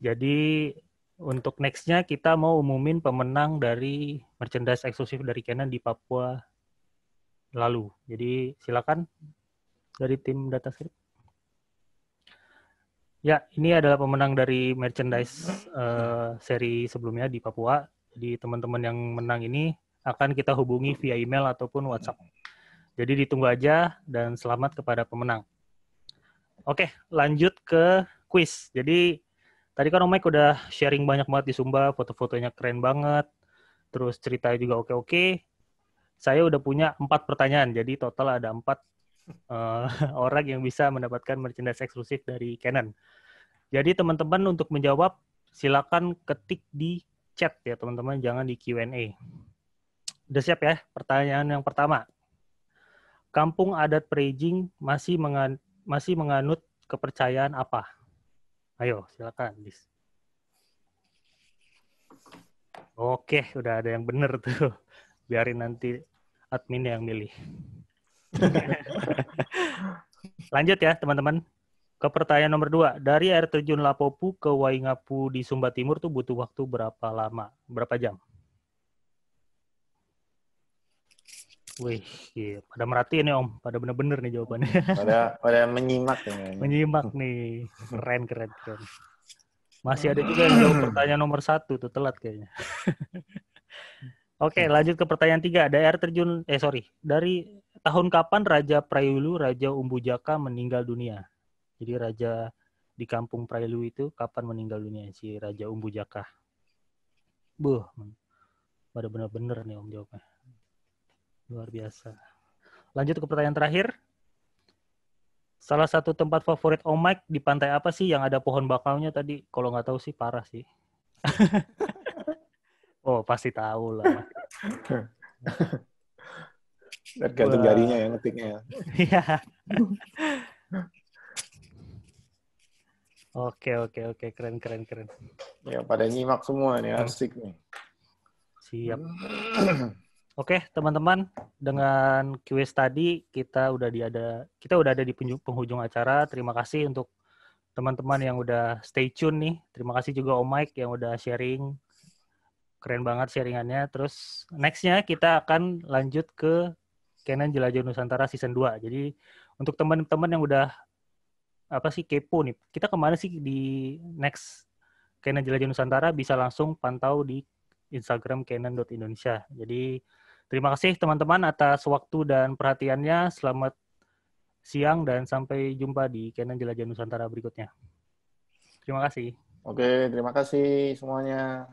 Jadi untuk next-nya kita mau umumin pemenang dari merchandise eksklusif dari Canon di Papua lalu. Jadi silakan dari tim DataScript. Ya, ini adalah pemenang dari merchandise seri sebelumnya di Papua. Jadi teman-teman yang menang ini akan kita hubungi via email ataupun WhatsApp. Jadi ditunggu aja dan selamat kepada pemenang. Oke, lanjut ke quiz. Jadi tadi kan Om Mike udah sharing banyak banget di Sumba, foto-fotonya keren banget. Terus ceritanya juga oke-oke. Saya udah punya 4 pertanyaan, jadi total ada 4 orang yang bisa mendapatkan merchandise eksklusif dari Canon. Jadi teman-teman untuk menjawab silakan ketik di chat ya teman-teman, jangan di Q&A. Udah siap ya? Pertanyaan yang pertama. Kampung adat Preijing masih menganut kepercayaan apa? Ayo, silakan, Dis. Oke, udah ada yang bener tuh. Biarin nanti admin yang milih. Lanjut ya, teman-teman. Ke pertanyaan nomor 2. Dari air terjun Lapopu ke Waingapu di Sumba Timur tuh butuh waktu berapa lama? Berapa jam? Wih, iya. Pada merhatiin nih Om. Pada bener-bener nih jawabannya. Pada menyimak ya. Menyimak nih. Keren. Masih ada juga yang jawab pertanyaan nomor 1 tuh, telat kayaknya. Oke, lanjut ke pertanyaan 3. Dari tahun kapan Raja Prayulu, Raja Umbujaka meninggal dunia? Jadi raja di kampung Prailu itu kapan meninggal dunia si Raja Umbujaka? Pada benar-benar nih Om jawabnya. Luar biasa. Lanjut ke pertanyaan terakhir. Salah satu tempat favorit Om Mike di pantai apa sih yang ada pohon bakalnya tadi? Kalau nggak tahu sih parah sih. Oh, pasti tahu lah. Tergantung jarinya ya ngetiknya. Iya. Oke, keren. Ya, pada nyimak semua nih, asik nih. Siap. Oke, teman-teman, dengan quiz tadi kita udah ada di penghujung acara. Terima kasih untuk teman-teman yang udah stay tune nih. Terima kasih juga Om Mike yang udah sharing. Keren banget sharingannya. Terus next-nya kita akan lanjut ke Canon Jelajah Nusantara Season 2. Jadi untuk teman-teman yang udah kepo nih, kita kemana sih di next Canon Jelajah Nusantara, bisa langsung pantau di Instagram canon.indonesia. Jadi terima kasih teman-teman atas waktu dan perhatiannya. Selamat siang dan sampai jumpa di Canon Jelajah Nusantara berikutnya. Terima kasih. Oke, terima kasih semuanya.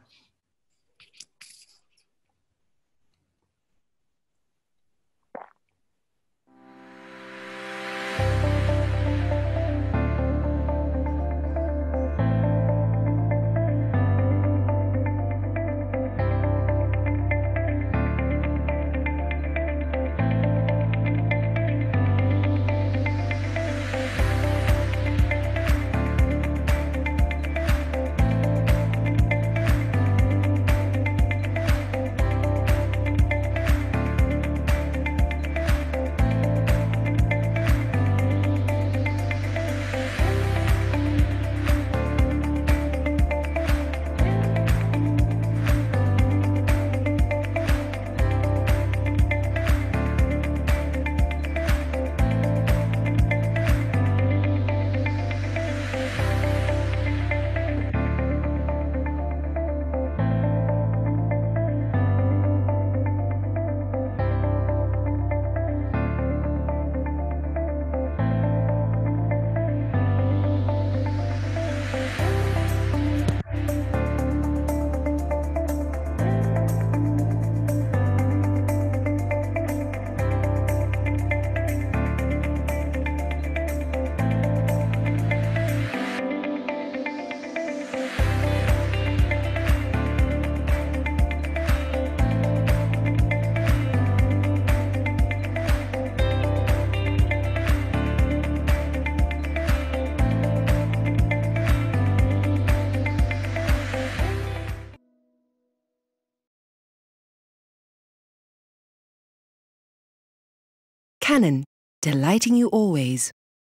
Canon, delighting you always.